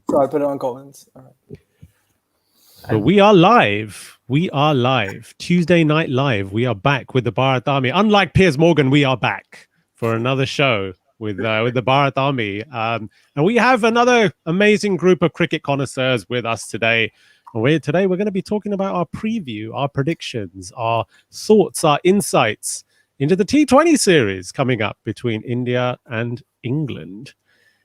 So I'll put it on comments. All right. But we are live. We are live. Tuesday Night Live. We are back with the Bharat Army. Unlike Piers Morgan, we are back for another show with the Bharat Army. And we have another amazing group of cricket connoisseurs with us today. And today we're going to be talking about our preview, our predictions, our thoughts, our insights into the T20 series coming up between India and England.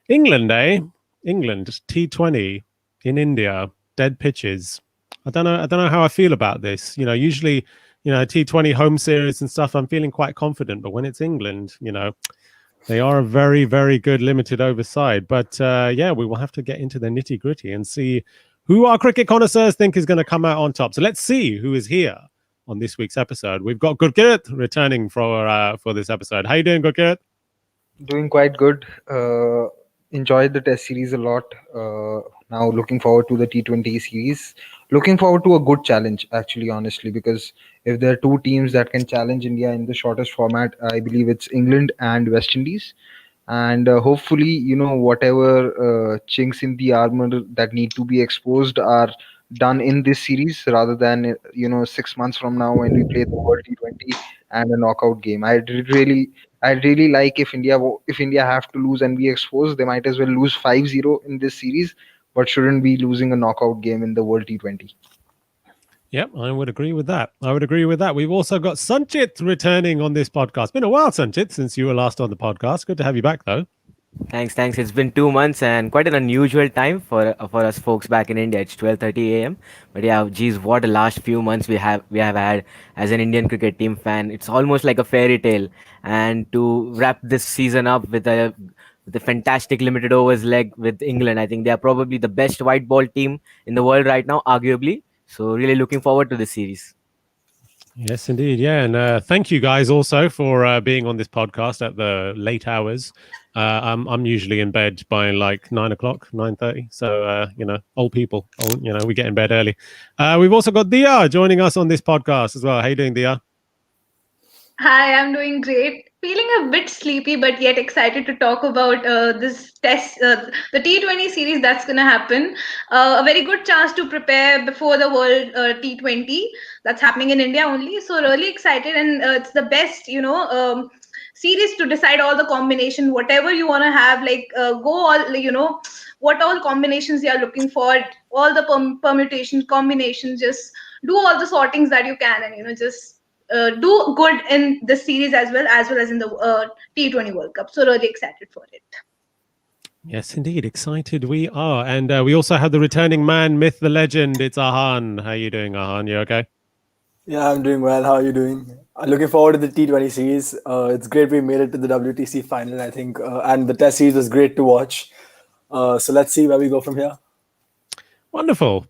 England, eh? England, T20 in India, dead pitches. I don't know how I feel about this. Usually, T20 home series and stuff, I'm feeling quite confident. But when it's England, they are a very, very good limited over side. But we will have to get into the nitty gritty and see who our cricket connoisseurs think is going to come out on top. So let's see who is here on this week's episode. We've got Gurkirat returning for this episode. How you doing, Gurkirat? Doing quite good. Enjoyed the test series a lot. Now looking forward to the T20 series. Looking forward to a good challenge, actually, honestly, because if there are two teams that can challenge India in the shortest format, I believe it's England and West Indies. And hopefully, whatever chinks in the armor that need to be exposed are done in this series rather than 6 months from now when we play the World T20 and a knockout game. I'd really like if India have to lose and be exposed, they might as well lose 5-0 in this series, but shouldn't be losing a knockout game in the World T20. Yep, I would agree with that. We've also got Sanchit returning on this podcast. Been a while, Sanchit, since you were last on the podcast. Good to have you back, though. Thanks. It's been 2 months and quite an unusual time for us folks back in India. It's 12:30 a.m. But yeah, geez, what a last few months we have had as an Indian cricket team fan. It's almost like a fairy tale. And to wrap this season up with a fantastic limited overs leg with England, I think they are probably the best white ball team in the world right now, arguably. So really looking forward to this series. Yes, indeed. Yeah. And thank you guys also for being on this podcast at the late hours. I'm usually in bed by like 9 o'clock, 9:30. So, old people, we get in bed early. We've also got Dia joining us on this podcast as well. How you doing, Dia? Hi, I'm doing great. Feeling a bit sleepy, but yet excited to talk about this test, the T20 series that's going to happen. A very good chance to prepare before the World T20 that's happening in India only. So really excited, and it's the best, series to decide all the combination, whatever you want to have. Go all, what all combinations you are looking for, all the permutations, combinations. Just do all the sortings that you can, and just. Do good in this series as well as in the T20 World Cup. So really excited for it. Yes, indeed. Excited we are. And we also have the returning man, myth, the legend. It's Ahan. How you doing, Ahan? You okay? Yeah, I'm doing well. How are you doing? I'm looking forward to the T20 series. It's great we made it to the WTC final, I think. And the test series was great to watch. So let's see where we go from here. Wonderful.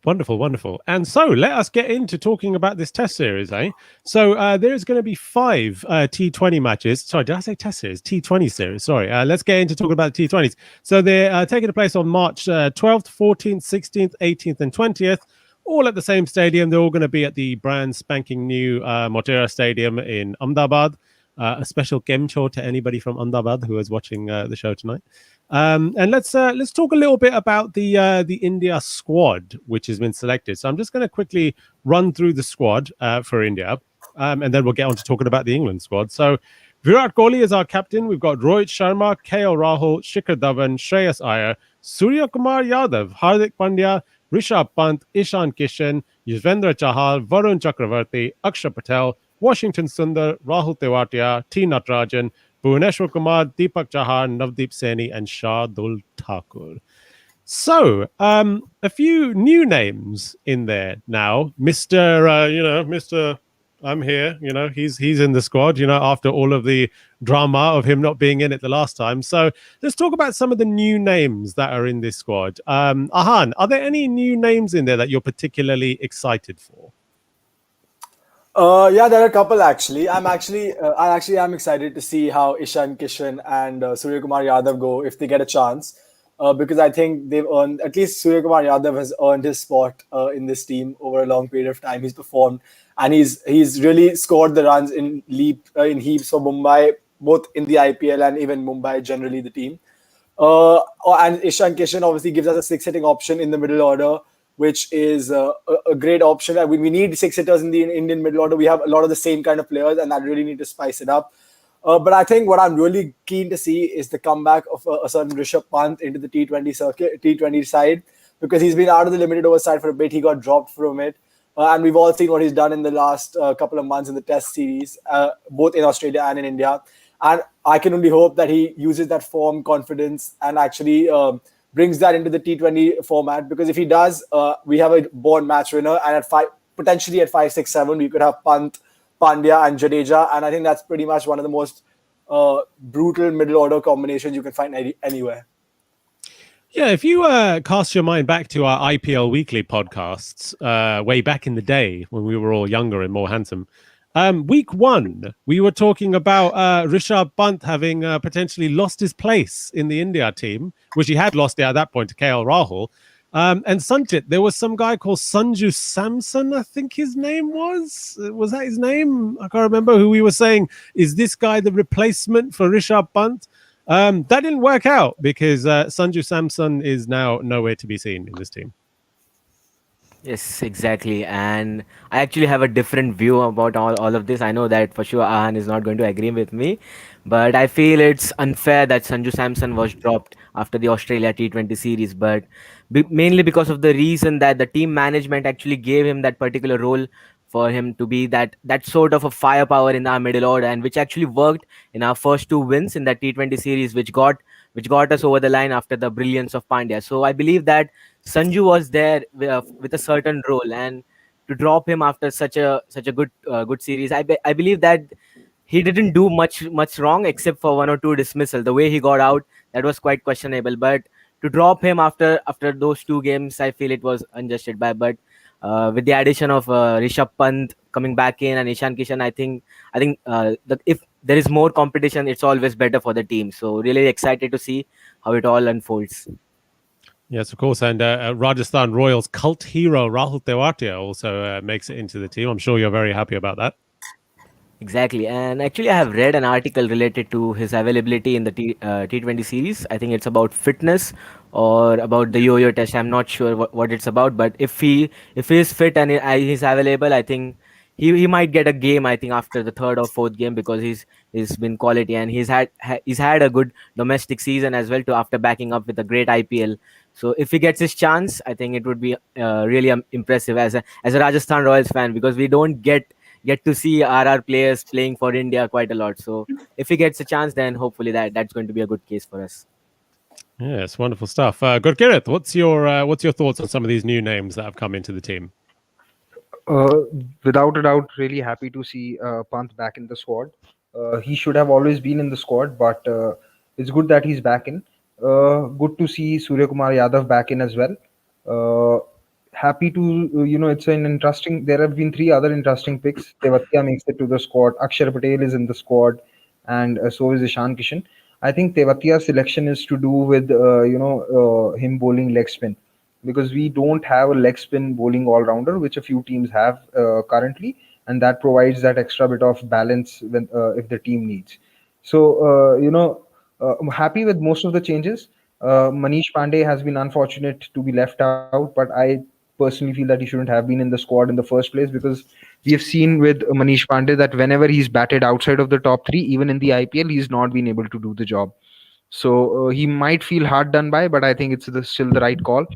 And so let us get into talking about this test series, eh? So there's going to be 5 T20 matches. Sorry, did I say test series? T20 series. Sorry. Let's get into talking about the T20s. So they're taking place on March 12th, 14th, 16th, 18th, and 20th, all at the same stadium. They're all going to be at the brand spanking new Motera Stadium in Ahmedabad. A special gemcho to anybody from Ahmedabad who is watching the show tonight. And let's talk a little bit about the India squad which has been selected. So I'm just going to quickly run through the squad for India, and then we'll get on to talking about the England squad. So Virat Kohli is our captain. We've got Rohit Sharma, KL Rahul, Shikhar Dhawan, Shreyas Iyer, Suryakumar Yadav, Hardik Pandya, Rishabh Pant, Ishan Kishan, Yuzvendra Chahal, Varun Chakravarti, Akshar Patel, Washington Sundar, Rahul Tewatia, T. Natarajan, Bhuvaneshwar Kumar, Deepak Chahar, Navdeep Saini, and Shardul Thakur. So, a few new names in there now. Mr. I'm here. He's in the squad. After all of the drama of him not being in it the last time. So let's talk about some of the new names that are in this squad. Ahan, are there any new names in there that you're particularly excited for? Yeah, there are a couple actually. I am excited to see how Ishan Kishan and Suryakumar Yadav go if they get a chance, because I think they've earned, at least Suryakumar Yadav has earned his spot in this team over a long period of time. He's performed and he's really scored the runs in heaps for Mumbai, both in the IPL and even Mumbai generally the team. And Ishan Kishan obviously gives us a six hitting option in the middle order, which is a great option. We need six hitters in the Indian middle order. We have a lot of the same kind of players, and that really need to spice it up. But I think what I'm really keen to see is the comeback of a certain Rishabh Pant into the T20 circuit, T20 side, because he's been out of the limited over side for a bit. He got dropped from it. And we've all seen what he's done in the last couple of months in the Test series, both in Australia and in India. And I can only hope that he uses that form, confidence, and actually brings that into the T20 format. Because if he does, we have a born match winner, and at five, potentially at 5, 6, 7, we could have Pant, Pandya, and Jadeja, and I think that's pretty much one of the most brutal middle order combinations you can find anywhere. Yeah, if you cast your mind back to our IPL weekly podcasts way back in the day when we were all younger and more handsome, week 1, we were talking about Rishabh Pant having potentially lost his place in the India team, which he had lost it at that point to KL Rahul. And Sanchit, there was some guy called Sanju Samson, I think his name was. Was that his name? I can't remember who we were saying. Is this guy the replacement for Rishabh Pant? That didn't work out because Sanju Samson is now nowhere to be seen in this team. Yes, exactly. And I actually have a different view about all of this. I know that for sure Ahan is not going to agree with me, but I feel it's unfair that Sanju Samson was dropped after the Australia T20 series, but mainly because of the reason that the team management actually gave him that particular role for him to be that sort of a firepower in our middle order, and which actually worked in our first 2 wins in that T20 series, which got us over the line after the brilliance of Pandya. So I believe that Sanju was there with a certain role, and to drop him after such a good series, I believe that he didn't do much wrong except for one or two dismissal. The way he got out, that was quite questionable. But to drop him after those 2 games, I feel it was unjustified. But with the addition of Rishabh Pant coming back in and Ishan Kishan, I think that if there is more competition, it's always better for the team. So really excited to see how it all unfolds. Yes, of course. And Rajasthan Royals cult hero Rahul Tewatia also makes it into the team. I'm sure you're very happy about that. Exactly, and actually, I have read an article related to his availability in the T20 series. I think it's about fitness or about the yo-yo test. I'm not sure what it's about, but if he is fit and he's available, I think he might get a game. I think after the third or fourth game, because he's been quality, and he's had a good domestic season as well, to after backing up with a great IPL. So if he gets his chance, I think it would be really impressive as a Rajasthan Royals fan, because we don't get to see RR players playing for India quite a lot. So if he gets a chance, then hopefully that's going to be a good case for us. Yes, wonderful stuff. Gurkirat, what's your thoughts on some of these new names that have come into the team? Uh, Without a doubt, really happy to see Pant back in the squad. He should have always been in the squad, but it's good that he's back in. Good to see Suryakumar Yadav back in as well. Uh, Happy to, it's an interesting. There have been 3 other interesting picks. Tewatia makes it to the squad. Akshar Patel is in the squad, and so is Ishan Kishan. I think Tewatia's selection is to do with him bowling leg spin, because we don't have a leg spin bowling all rounder, which a few teams have currently, and that provides that extra bit of balance when if the team needs. So I'm happy with most of the changes. Manish Pandey has been unfortunate to be left out, but I personally feel that he shouldn't have been in the squad in the first place, because we have seen with Manish Pandey that whenever he's batted outside of the top 3, even in the IPL, he's not been able to do the job. So he might feel hard done by, but I think it's still the right call.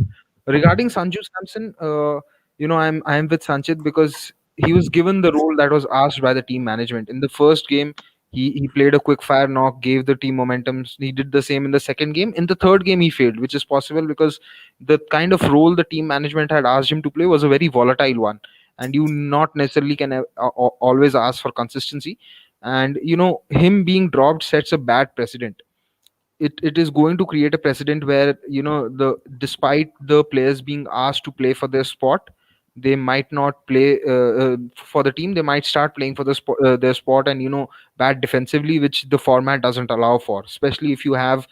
Regarding Sanju Samson, I'm with Sanchit, because he was given the role that was asked by the team management. In the first game, he played a quick fire knock, gave the team momentum. He did the same in the second game. In the third game, he failed, which is possible because the kind of role the team management had asked him to play was a very volatile one, and you not necessarily can always ask for consistency. And him being dropped sets a bad precedent. It is going to create a precedent where the despite the players being asked to play for their spot, they might not play for the team. They might start playing for their spot, and bat defensively, which the format doesn't allow for, especially if you have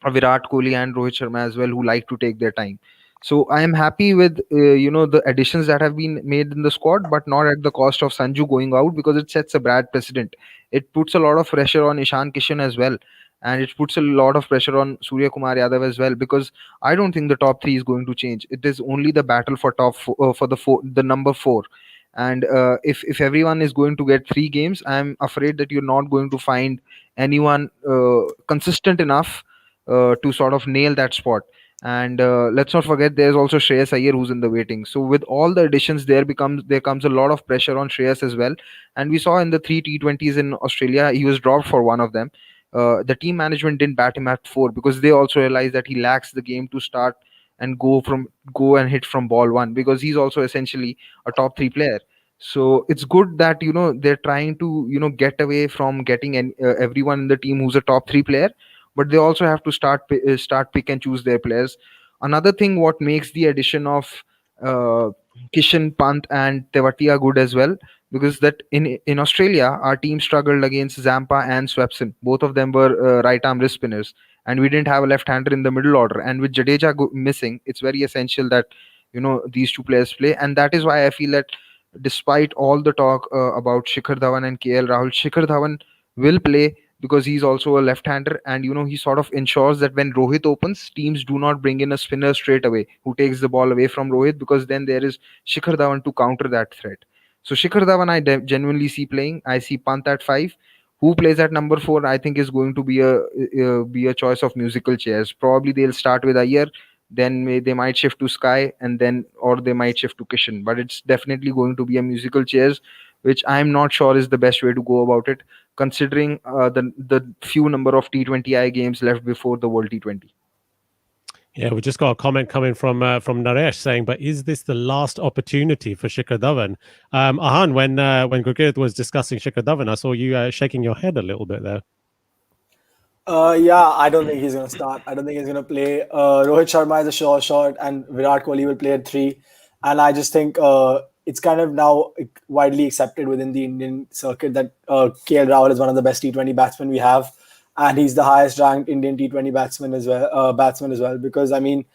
a Virat Kohli and Rohit Sharma as well, who like to take their time. So I am happy with the additions that have been made in the squad, but not at the cost of Sanju going out, because it sets a bad precedent. It puts a lot of pressure on Ishan Kishan as well, and it puts a lot of pressure on Suryakumar Yadav as well, because I don't think the top three is going to change. It is only the battle for for the number four. And if everyone is going to get 3 games, I'm afraid that you're not going to find anyone consistent enough to sort of nail that spot. And let's not forget, there's also Shreyas Iyer who's in the waiting. So with all the additions, there comes a lot of pressure on Shreyas as well. And we saw in the three T20s in Australia, he was dropped for one of them. The team management didn't bat him at 4 because they also realized that he lacks the game to start and go and hit from ball one, because he's also essentially a top 3 player. So it's good that they're trying to get away from getting everyone in the team who's a top 3 player, but they also have to start pick and choose their players. Another thing what makes the addition of uh, Kishan, Pant and Tewatia good as well, because that in Australia our team struggled against Zampa and Swepson. Both of them were right arm wrist spinners, and we didn't have a left hander in the middle order. And with Jadeja missing, it's very essential that these two players play. And that is why I feel that despite all the talk about Shikhar Dhawan and KL Rahul, Shikhar Dhawan will play, because he's also a left-hander, and he sort of ensures that when Rohit opens, teams do not bring in a spinner straight away who takes the ball away from Rohit, because then there is Shikhar Dhawan to counter that threat. So Shikhar Dhawan I genuinely see playing. I see Pant at 5. Who plays at number 4? I think is going to be a choice of musical chairs. Probably they'll start with Iyer, then they might shift to Sky, and then or they might shift to Kishan. But it's definitely going to be a musical chairs, which I'm not sure is the best way to go about it, considering the few number of T20I games left before the World T20. Yeah, we just got a comment coming from Naresh saying, "But is this the last opportunity for Shikhar Dhawan?" Ahan, when Gurkit was discussing Shikhar Dhawan, I saw you shaking your head a little bit there. Yeah, I don't think he's going to start. I don't think he's going to play. Rohit Sharma is a sure shot, and Virat Kohli will play at 3. And I just think it's kind of now widely accepted within the Indian circuit that KL Rahul is one of the best T20 batsmen we have, and he's the highest ranked Indian T20 batsman as well. Because I mean,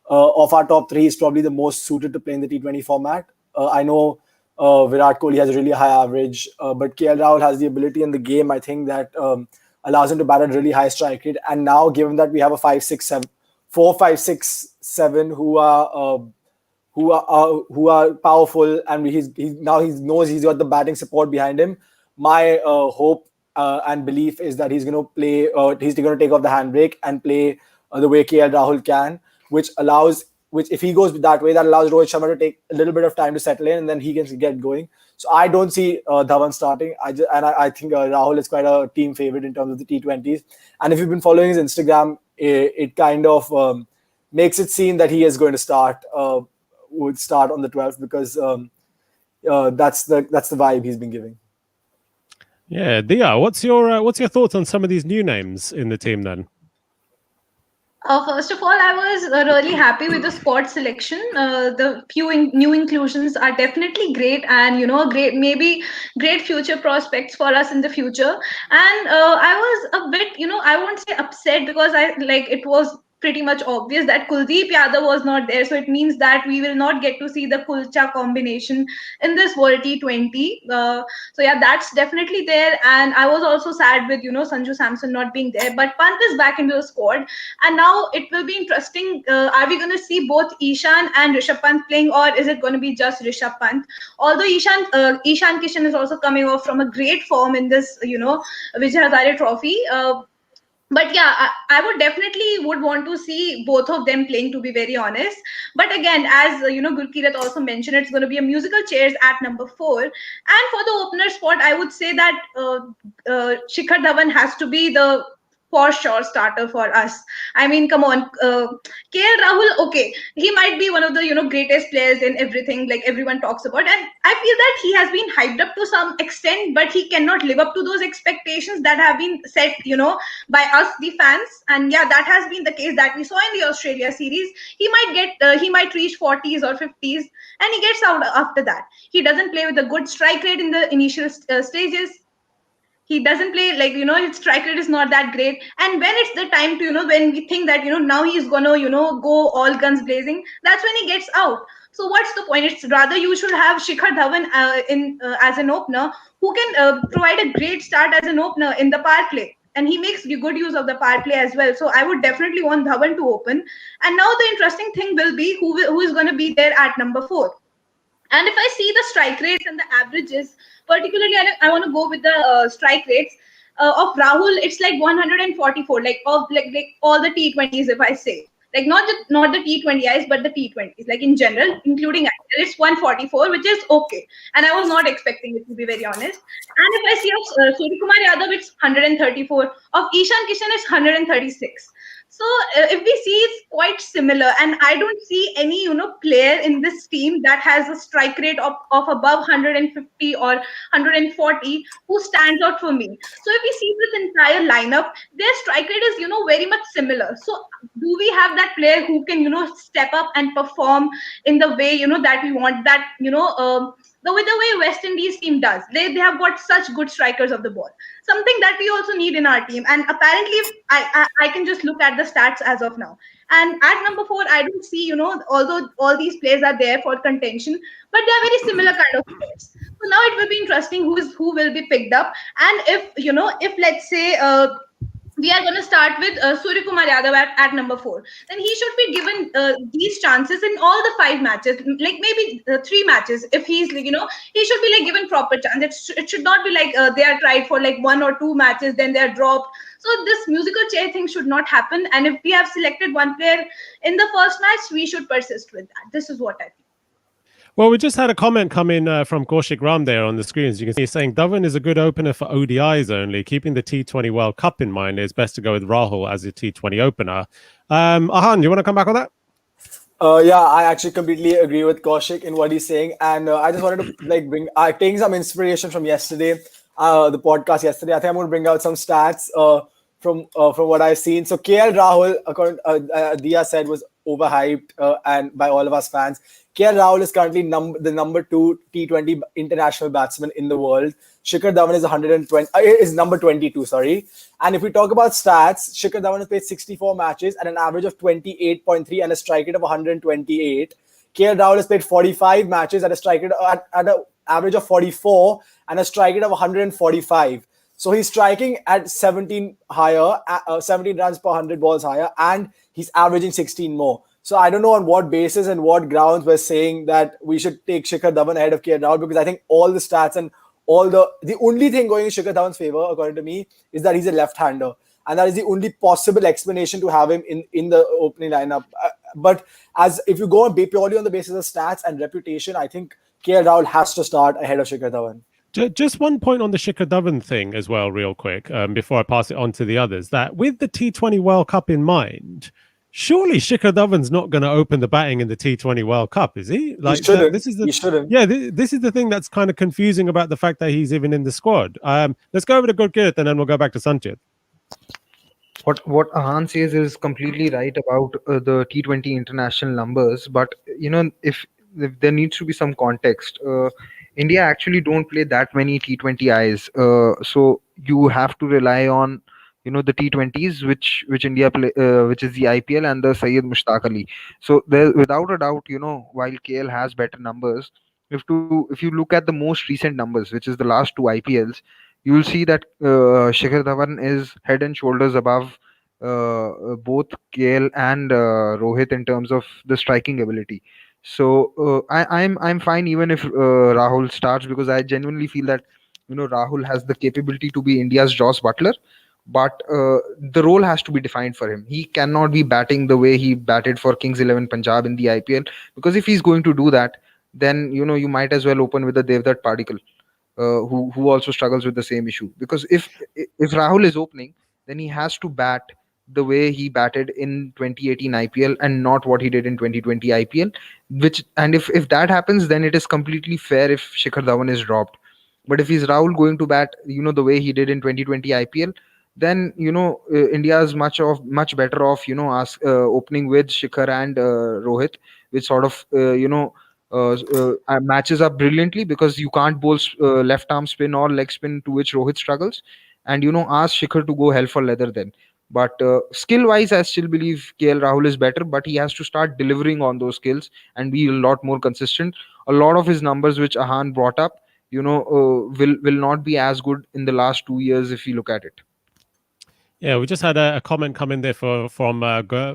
of our top 3, he's probably the most suited to play in the T20 format. I know Virat Kohli has a really high average, but KL Rahul has the ability in the game, I think, that allows him to bat at really high strike rate. And now, given that we have a 4, 5, 6, 7 who are powerful, and he knows he's got the batting support behind him. My hope and belief is that he's going to play. He's going to take off the handbrake and play the way KL Rahul can, which if he goes that way, that allows Rohit Sharma to take a little bit of time to settle in, and then he can get going. So I don't see Dhawan starting. I think Rahul is quite a team favorite in terms of the T20s. And if you've been following his Instagram, it kind of makes it seem that he is going to start. Would start on the 12th, because that's the vibe he's been giving. Yeah, Dia, what's your thoughts on some of these new names in the team then? First of all, I was really happy with the squad selection. The few new inclusions are definitely great, and great future prospects for us in the future. And I was a bit, I won't say upset, because it was pretty much obvious that Kuldeep Yadav was not there. So it means that we will not get to see the Kulcha combination in this World T20. So yeah, that's definitely there. And I was also sad with, Sanju Samson not being there. But Pant is back into the squad. And now it will be interesting. Are we going to see both Ishan and Rishabh Pant playing, or is it going to be just Rishabh Pant? Although Ishan Kishan is also coming off from a great form in this, Vijay Hazare Trophy. But yeah, I would definitely would want to see both of them playing, to be very honest. But again, as Gurkirat also mentioned, it's going to be a musical chairs at number 4. And for the opener spot, I would say that Shikhar Dhawan has to be the for sure starter for us. I mean, come on, KL Rahul, okay, he might be one of the greatest players in everything, like everyone talks about, and I feel that he has been hyped up to some extent, but he cannot live up to those expectations that have been set, by us, the fans. And yeah, that has been the case that we saw in the Australia series. He might reach 40s or 50s, and he gets out after that. He doesn't play with a good strike rate in the initial stages. He doesn't play, his strike rate is not that great. And when it's the time to, when we think that, now he's gonna, go all guns blazing, that's when he gets out. So what's the point? It's rather you should have Shikhar Dhawan as an opener, who can provide a great start as an opener in the power play. and he makes good use of the power play as well. So I would definitely want Dhawan to open. And now the interesting thing will be who is going to be there at number 4. And if I see the strike rates and the averages, particularly I want to go with the strike rates of Rahul. It's like 144, like of like all the T20s. If I say like not the T20Is, but the T20s, like in general, including IPL, it's 144, which is okay. And I was not expecting it, to be very honest. And if I see of Suryakumar Yadav, it's 134. Of Ishan Kishan, it's 136. So if we see, it's quite similar, and I don't see any player in this team that has a strike rate of above 150 or 140 who stands out for me. So if we see this entire lineup, their strike rate is very much similar. So do we have that player who can step up and perform in the way that we want, that the way West Indies team does? They have got such good strikers of the ball, something that we also need in our team. And apparently, I can just look at the stats as of now. And at number 4, I don't see, although all these players are there for contention, but they are very similar kind of players. So now it will be interesting who will be picked up. And if let's say we are going to start with Suryakumar Yadav at number 4. Then he should be given these chances in all the 5 matches, like maybe 3 matches. If he's, he should be like given proper chance. It should not be like they are tried for like 1 or 2 matches, then they are dropped. So this musical chair thing should not happen. And if we have selected one player in the first match, we should persist with that. This is what I think. Well, we just had a comment come in from Kaushik Ram there on the screen. As you can see, he's saying Dhawan is a good opener for ODIs only. Keeping the T20 World Cup in mind, it's best to go with Rahul as a T20 opener. Ahan, you want to come back on that? Yeah, I actually completely agree with Kaushik in what he's saying, and I just wanted to bring taking some inspiration from yesterday, the podcast yesterday. I think I'm going to bring out some stats from what I've seen. So KL Rahul, according Dia said, was overhyped and by all of us fans. KL Rahul is currently the number 2 T20 international batsman in the world. Shikhar Dhawan is 120 is number 22. Sorry. And if we talk about stats, Shikhar Dhawan has played 64 matches at an average of 28.3 and a strike rate of 128. KL Rahul has played 45 matches at a strike rate at an average of 44 and a strike rate of 145. So he's striking at 17 higher, 17 runs per 100 balls higher, and he's averaging 16 more. So I don't know on what basis and what grounds we're saying that we should take Shikhar Dhawan ahead of KL Rahul, because I think all the stats and all the only thing going in Shikhar Dhawan's favor, according to me, is that he's a left-hander. And that is the only possible explanation to have him in the opening lineup. But if you go purely on the basis of stats and reputation, I think KL Rahul has to start ahead of Shikhar Dhawan. Just one point on the Shikhar Dhawan thing as well, real quick, before I pass it on to the others, that with the T20 World Cup in mind, surely Shikhar Dhawan's not going to open the batting in the T20 World Cup, is he? Like, he shouldn't. He shouldn't. Yeah, this is the thing that's kind of confusing about the fact that he's even in the squad. Let's go over to Gurkirat and then we'll go back to Sanchit. What Ahan says is completely right about the T20 international numbers, but if there needs to be some context. India actually don't play that many T20Is, so you have to rely on the T20s which India play, which is the IPL and the Syed Mushtaq Ali. So there, without a doubt, while KL has better numbers, if you look at the most recent numbers, which is the last 2 IPLs, you will see that Shikhar Dhawan is head and shoulders above both KL and Rohit in terms of the striking ability. So I'm fine even if Rahul starts, because I genuinely feel that Rahul has the capability to be India's Joss Butler, but the role has to be defined for him. He cannot be batting the way he batted for Kings 11 Punjab in the IPL, because if he's going to do that, then you might as well open with the Devdutt Padikkal, who also struggles with the same issue. Because if Rahul is opening, then he has to bat the way he batted in 2018 IPL and not what he did in 2020 IPL. And if that happens, then it is completely fair if Shikhar Dhawan is dropped. But if he's Rahul going to bat, the way he did in 2020 IPL, then India is much better off opening with Shikhar and Rohit, which sort of matches up brilliantly, because you can't bowl left arm spin or leg spin, to which Rohit struggles, and ask Shikhar to go hell for leather then. But skill wise, I still believe KL Rahul is better, but he has to start delivering on those skills and be a lot more consistent. A lot of his numbers, which Ahan brought up, will not be as good in the last 2 years if you look at it. Yeah, we just had a comment come in there from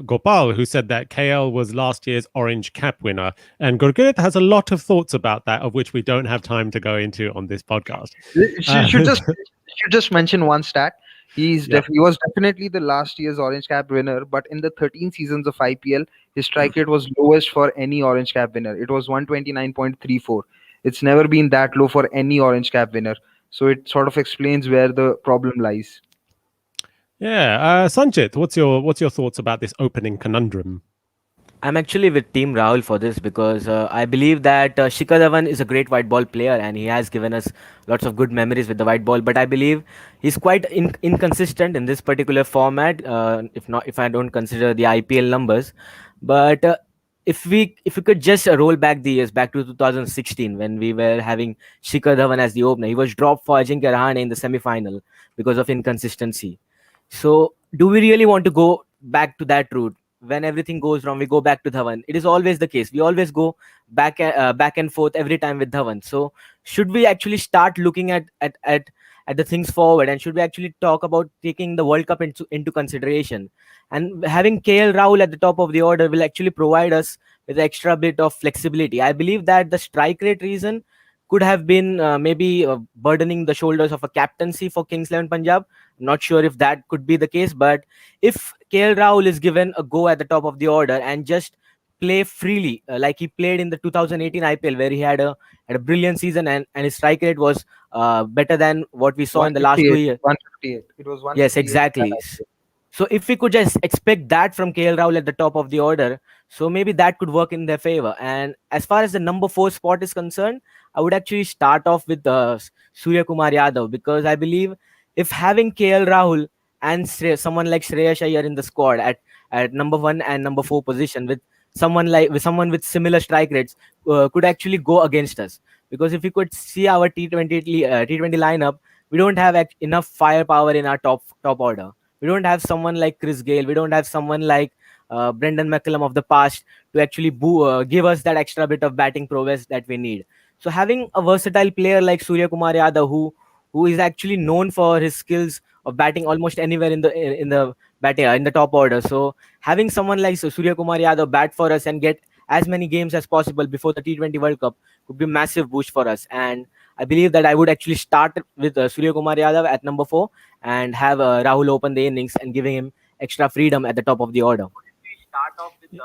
Gopal, who said that KL was last year's Orange Cap winner. And Gurgit has a lot of thoughts about that, of which we don't have time to go into on this podcast. Should just mention one stat. Yeah. He was definitely the last year's Orange Cap winner, but in the 13 seasons of IPL, his strike rate was lowest for any Orange Cap winner. It was 129.34. It's never been that low for any Orange Cap winner. So it sort of explains where the problem lies. Yeah. Sanjit, what's your thoughts about this opening conundrum? I'm actually with Team Rahul for this because I believe that Shikhar Dhawan is a great white ball player and he has given us lots of good memories with the white ball. But I believe he's quite inconsistent in this particular format. If I don't consider the IPL numbers, but if we could just roll back the years back to 2016 when we were having Shikhar Dhawan as the opener, he was dropped for Ajinkya Rahane in the semi-final because of inconsistency. So, do we really want to go back to that route? When everything goes wrong, we go back to Dhawan. It is always the case. We always go back and forth every time with Dhawan. So, should we actually start looking at the things forward, and should we actually talk about taking the World Cup into consideration? And having KL Rahul at the top of the order will actually provide us with an extra bit of flexibility. I believe that the strike rate reason could have been maybe burdening the shoulders of a captaincy for Kings 11 Punjab. Not sure if that could be the case, but if KL Rahul is given a go at the top of the order and just play freely, like he played in the 2018 IPL, where he had a brilliant season and his strike rate was better than what we saw in the last 2 years. 158. It was Yes, 158. exactly. So if we could just expect that from KL Rahul at the top of the order, so maybe that could work in their favor. And as far as the number 4 spot is concerned, I would actually start off with Suryakumar Yadav, because I believe if having KL Rahul and someone like Shreyas Iyer in the squad at number 1 and number 4 position with someone with similar strike rates could actually go against us. Because if you could see our T20 lineup, we don't have enough firepower in our top order. We don't have someone like Chris Gale. We don't have someone like Brendan McCullum of the past to actually give us that extra bit of batting prowess that we need. So having a versatile player like Surya Kumar Yadav, who is actually known for his skills of batting almost anywhere in the top order. So having someone like Surya Kumar Yadav bat for us and get as many games as possible before the T20 World Cup could be a massive boost for us. And I believe that I would actually start with Surya Kumar Yadav at number 4 and have Rahul open the innings and giving him extra freedom at the top of the order.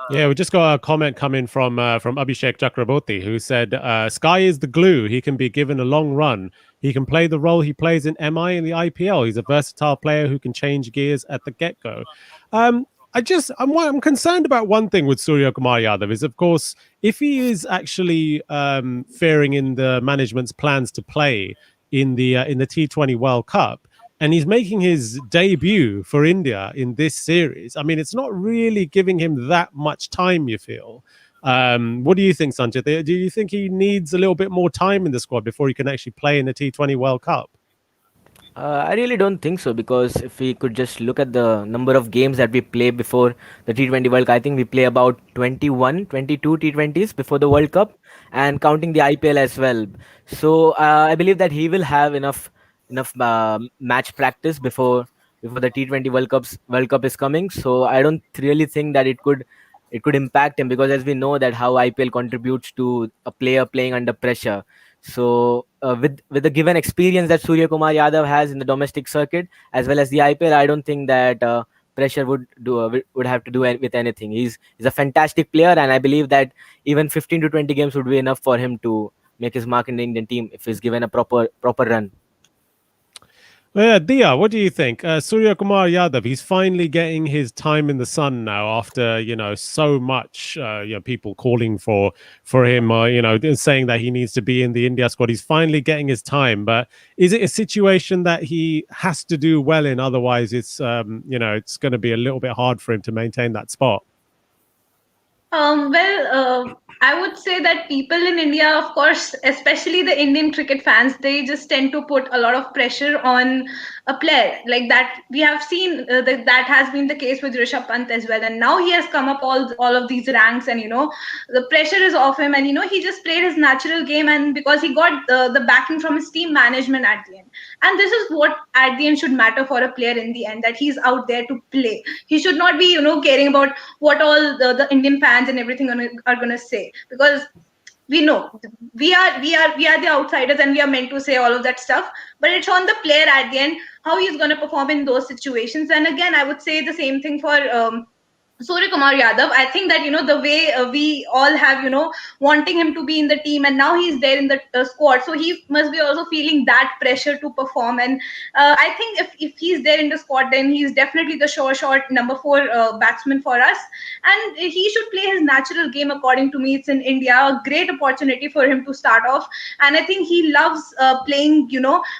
Yeah, we just got a comment coming from Abhishek Chakraborty, who said, "Sky is the glue. He can be given a long run. He can play the role he plays in MI in the IPL. He's a versatile player who can change gears at the get-go." I'm concerned about one thing with Surya Kumar Yadav is, of course, if he is actually faring in the management's plans to play in the T20 World Cup, and he's making his debut for India in this series. I mean, it's not really giving him that much time, you feel. What do you think, Sanjay? Do you think he needs a little bit more time in the squad before he can actually play in the T20 World Cup? I really don't think so, because if we could just look at the number of games that we play before the T20 World Cup, I think we play about 21, 22 T20s before the World Cup, and counting the IPL as well. So I believe that he will have enough match practice before the T20 World Cup is coming. So I don't really think that it could impact him, because as we know that how IPL contributes to a player playing under pressure. So with the given experience that Surya Kumar Yadav has in the domestic circuit as well as the IPL, I don't think that pressure would have to do with anything. He's a fantastic player, and I believe that even 15 to 20 games would be enough for him to make his mark in the Indian team if he's given a proper run. Well, yeah, Dia, what do you think? Surya Kumar Yadav, he's finally getting his time in the sun now after, so much, people calling for him, saying that he needs to be in the India squad. He's finally getting his time, but is it a situation that he has to do well in? Otherwise, it's, it's going to be a little bit hard for him to maintain that spot. Well, I would say that people in India, of course, especially the Indian cricket fans, they just tend to put a lot of pressure on a player like that. We have seen that has been the case with Rishabh Pant as well, and now he has come up all of these ranks, and the pressure is off him, and he just played his natural game, and because he got the backing from his team management at the end, and this is what at the end should matter for a player in the end, that he's out there to play. He should not be caring about what all the Indian fans and everything are gonna say, because we know we are the outsiders and we are meant to say all of that stuff, but it's on the player at the end how he's going to perform in those situations. And again, I would say the same thing for Suryakumar Yadav. I think that the way we all have wanting him to be in the team, and now he's there in the squad, so he must be also feeling that pressure to perform. And I think if he's there in the squad, then he's definitely the sure shot number 4 batsman for us, and he should play his natural game. According to me, it's in India, a great opportunity for him to start off, and I think he loves playing.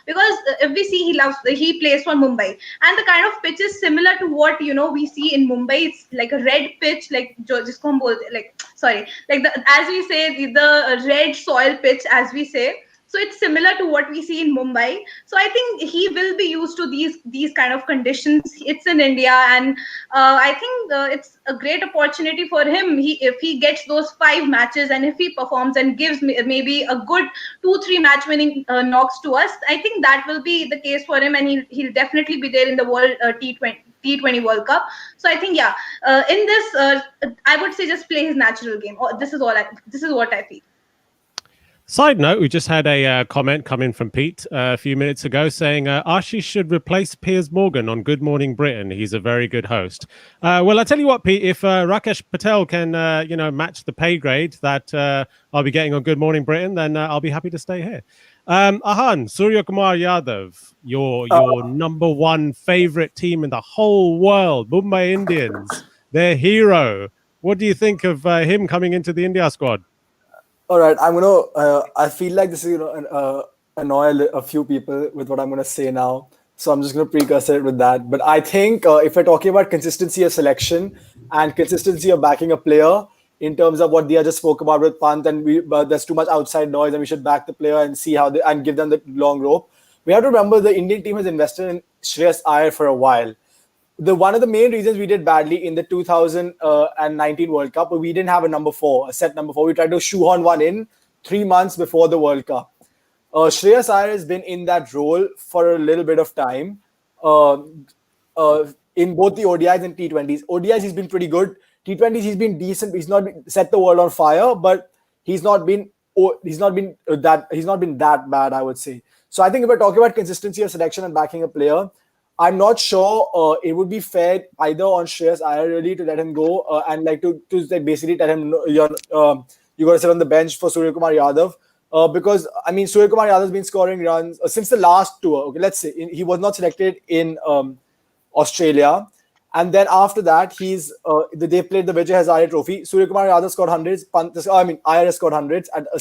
Because if we see, he plays for Mumbai, and the kind of pitch is similar to what we see in Mumbai. It's like a red pitch, like जिसको हम बोलते like sorry, like the, as we say, the red soil pitch, as we say. So it's similar to what we see in Mumbai. So I think he will be used to these kind of conditions. It's in India, and I think it's a great opportunity for him. If he gets those 5 matches, and if he performs and gives maybe a good 2-3 match winning knocks to us, I think that will be the case for him, and he'll definitely be there in the World T20 World Cup. So I think, yeah, in this, I would say just play his natural game. This is what I feel. Side note, we just had a comment come in from Pete a few minutes ago saying Ashish should replace Piers Morgan on Good Morning Britain. He's a very good host. Well, I'll tell you what, Pete, if Rakesh Patel can, match the pay grade that I'll be getting on Good Morning Britain, then I'll be happy to stay here. Ahan, Suryakumar Yadav, your number 1 favorite team in the whole world, Mumbai Indians, their hero. What do you think of him coming into the India squad? All right, I'm gonna. I feel like this is annoy a few people with what I'm gonna say now, so I'm just gonna precursor it with that. But I think if we're talking about consistency of selection and consistency of backing a player in terms of what Dia just spoke about with Pant, and there's too much outside noise, and we should back the player and see how and give them the long rope. We have to remember the Indian team has invested in Shreyas Iyer for a while. One of the main reasons we did badly in the 2019 World Cup, we didn't have a set number 4. We tried to shoehorn one in 3 months before the World Cup. Shreyas Iyer has been in that role for a little bit of time in both the ODIs and T20s. ODIs, he's been pretty good. T20s, he's been decent. He's not set the world on fire, but he's not been that bad, I would say. So I think if we're talking about consistency of selection and backing a player, I'm not sure it would be fair either on Shreyas Iyer really to let him go and to basically tell him you got to sit on the bench for Suryakumar Yadav because I mean Suryakumar Yadav has been scoring runs since the last tour. Okay, let's say he was not selected in Australia, and then after that they played the Vijay Hazare Trophy. Suryakumar Yadav scored hundreds. Iyer has scored hundreds at a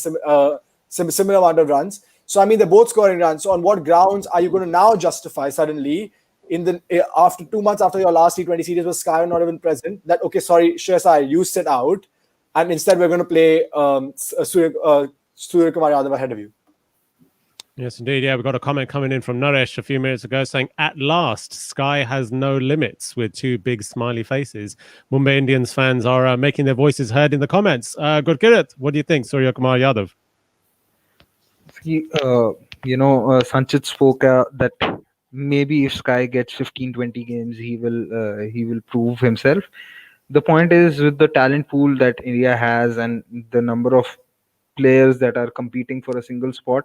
similar amount of runs. So I mean they're both scoring runs. So on what grounds are you going to now justify suddenly? After 2 months after your last T20 series was Sky not even present, that okay, sorry, Shreyas Iyer, you sit out, and instead we're going to play Suryakumar Yadav ahead of you. Yes, indeed. Yeah, we got a comment coming in from Naresh a few minutes ago saying, "At last, Sky has no limits," with 2 big smiley faces. Mumbai Indians fans are making their voices heard in the comments. Gurkirat, what do you think, Suryakumar Yadav? Sanchit spoke that maybe if Sky gets 15-20 games, he will prove himself. The point is, with the talent pool that India has and the number of players that are competing for a single spot,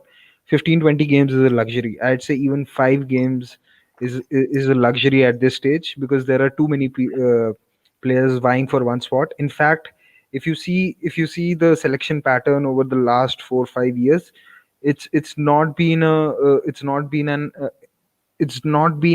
15-20 games is a luxury. I'd say even 5 games is a luxury at this stage because there are too many players vying for one spot. In fact, if you see the selection pattern over the last 4 or 5 years, it's not been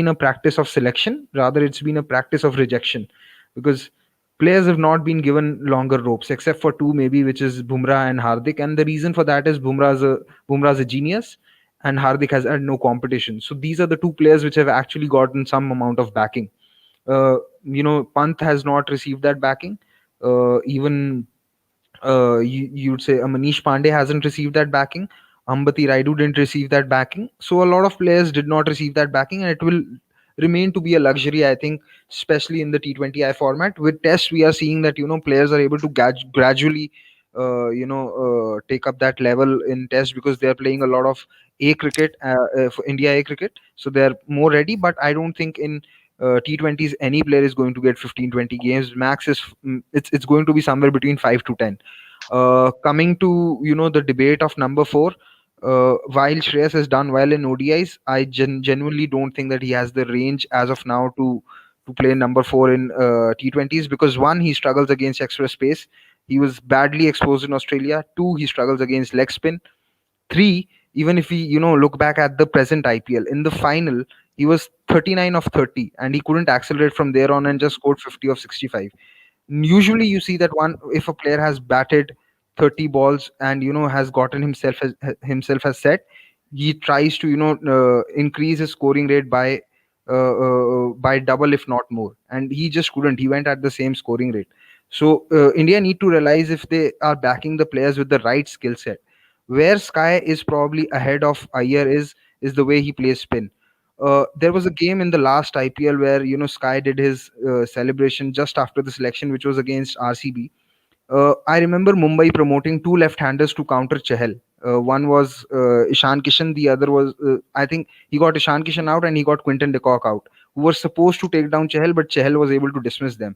a practice of selection. Rather, it's been a practice of rejection, because players have not been given longer ropes, except for 2 maybe, which is Bumrah and Hardik. And the reason for that is Bumrah's a genius, and Hardik has had no competition. So these are the 2 players which have actually gotten some amount of backing. Pant has not received that backing. Even You'd say Manish Pandey hasn't received that backing. Ambati Raidu didn't receive that backing. So a lot of players did not receive that backing, and it will remain to be a luxury, I think, especially in the T20I format. With Test, we are seeing that players are able to gradually, take up that level in Test because they are playing a lot of A cricket for India A cricket, so they are more ready. But I don't think in T20s any player is going to get 15-20 games. Max is it's going to be somewhere between 5 to 10. Coming to the debate of number four, while Shreyas has done well in ODIs, I genuinely don't think that he has the range as of now to play number four in T20s, because one, he struggles against extra space. He was badly exposed in Australia. Two, he struggles against leg spin. Three, even if we look back at the present IPL, in the final he was 39 of 30 and he couldn't accelerate from there on and just scored 50 of 65. Usually you see that one, if a player has batted 30 balls and has gotten himself as set, he tries to increase his scoring rate by double if not more, and he just couldn't. He went at the same scoring rate. So India need to realize if they are backing the players with the right skill set. Where Sky is probably ahead of Iyer is the way he plays spin. There was a game in the last IPL where Sky did his celebration just after the selection, which was against RCB. I remember Mumbai promoting two left-handers to counter Chahal. One was Ishan Kishan, the other was I think he got Ishan Kishan out and he got Quinton de Kock out, who were supposed to take down Chahal, but Chahal was able to dismiss them.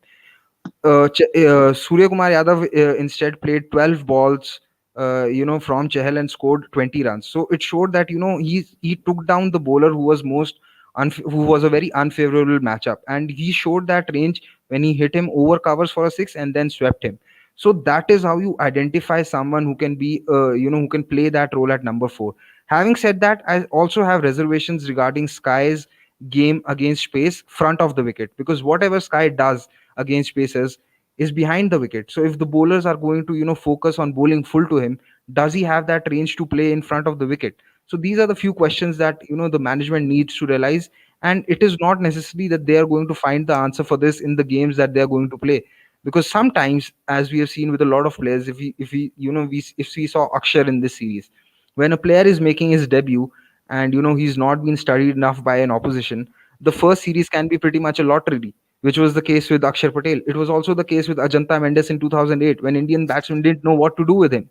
Suryakumar Yadav instead played 12 balls, from Chahal and scored 20 runs. So it showed that he took down the bowler who was who was a very unfavorable matchup, and he showed that range when he hit him over covers for a six and then swept him. So that is how you identify someone who can be, who can play that role at number four. Having said that, I also have reservations regarding Sky's game against pace front of the wicket, because whatever Sky does against pacers is behind the wicket. So if the bowlers are going to focus on bowling full to him, does he have that range to play in front of the wicket? So these are the few questions that the management needs to realize, and it is not necessary that they are going to find the answer for this in the games that they are going to play, because sometimes, as we have seen with a lot of players, if we if we saw Akshar in this series, when a player is making his debut and he's not been studied enough by an opposition, the first series can be pretty much a lottery, which was the case with Akshar Patel. It was also the case with Ajanta Mendes in 2008 when Indian batsmen didn't know what to do with him.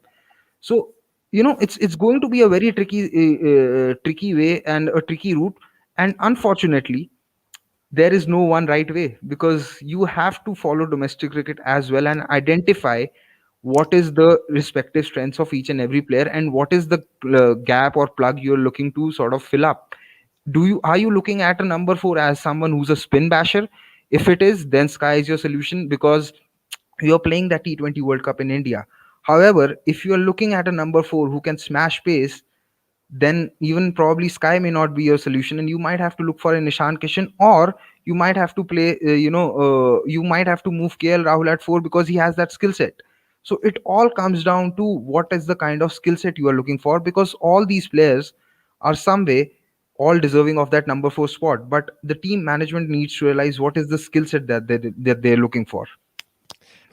So it's going to be a very tricky way and a tricky route, and unfortunately there is no one right way, because you have to follow domestic cricket as well and identify what is the respective strengths of each and every player and what is the gap or plug you're looking to sort of fill up. Are you looking at a number four as someone who's a spin basher? If it is, then Sky is your solution, because you're playing the T20 World Cup in India. However, if you're looking at a number four who can smash pace, then even probably Sky may not be your solution, and you might have to look for a Nishan Kishan, or you might have to play, you might have to move KL Rahul at four because he has that skill set. So it all comes down to what is the kind of skill set you are looking for, because all these players are some way all deserving of that number four spot, but the team management needs to realize what is the skill set that they're looking for.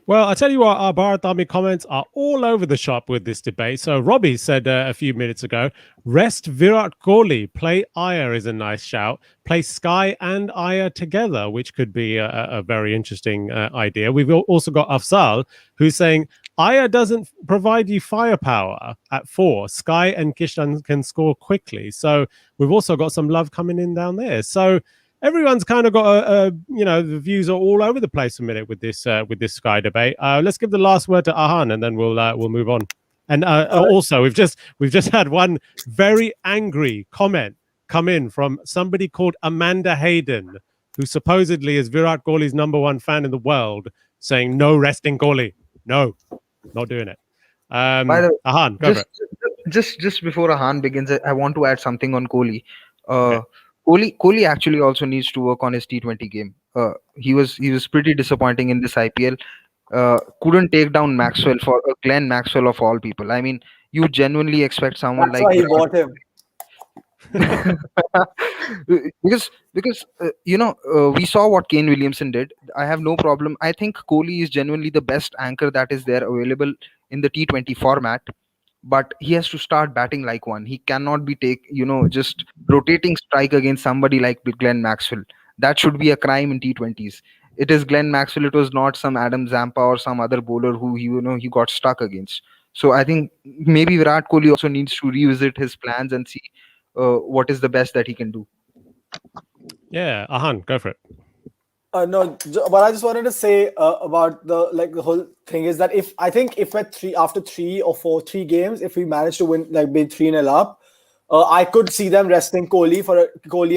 Well, I tell you what, our Bharat Army comments are all over the shop with this debate. So Robbie said a few minutes ago, rest Virat Kohli, play Iyer is a nice shout. Play Sky and Iyer together, which could be a very interesting idea. We've also got Afzal, who's saying, Iyer doesn't provide you firepower at four. Sky and Kishan can score quickly. So we've also got some love coming in down there. So everyone's kind of got the views are all over the place a minute with this Sky debate. Let's give the last word to Ahan, and then we'll move on. And also, we've just had one very angry comment come in from somebody called Amanda Hayden, who supposedly is Virat Kohli's #1 fan in the world, saying no resting Kohli, no, not doing it. By the way, Ahan, go for it. Just before Ahan begins, I want to add something on Kohli. Kohli actually also needs to work on his T20 game. He was pretty disappointing in this IPL. Couldn't take down Maxwell, for Glenn Maxwell of all people. I mean, you genuinely expect someone That's like why he Virat. bought him. because we saw what Kane Williamson did. I have no problem. I think Kohli is genuinely the best anchor that is there available in the T20 format, but he has to start batting like one. He cannot be just rotating strike against somebody like Glenn Maxwell. That should be a crime in T20s. It is Glenn Maxwell. It was not some Adam Zampa or some other bowler who he got stuck against. So I think maybe Virat Kohli also needs to revisit his plans and see what is the best that he can do. Yeah, Ahan, go for it. No, what I just wanted to say about the whole thing is that if I think if we're after 3 games, if we manage to win like be 3-0 up, I could see them resting Kohli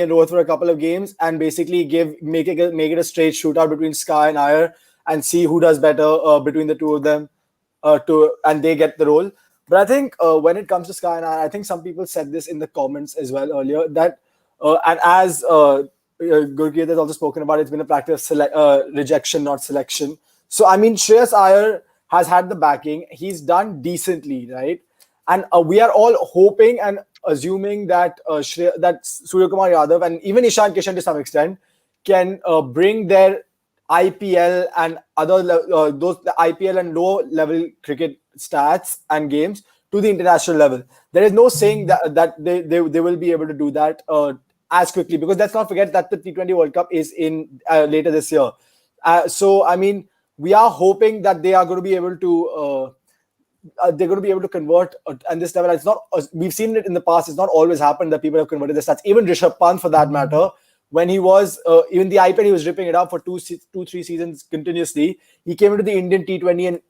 and Rohit for a couple of games and basically make it a straight shootout between Sky and Iyer and see who does better between the two of them, and they get the role. But I think when it comes to Sky and I think some people said this in the comments as well earlier that and as Gurgeet has also spoken about, it's been a practice of rejection, not selection. So I mean, Shreyas Iyer has had the backing. He's done decently, right? And we are all hoping and assuming that that Suryakumar Yadav and even Ishan Kishan to some extent can bring their IPL and those the IPL and low level cricket stats and games to the international level. There is no saying that they will be able to do that as quickly, because let's not forget that the T20 World Cup is in later this year. So I mean, we are hoping that they are going to be able to. They're going to be able to convert at this level. It's not. We've seen it in the past. It's not always happened that people have converted the stats. Even Rishabh Pant, for that matter, when he was even the IPL, he was ripping it up for 3 seasons continuously. He came into the Indian T20 and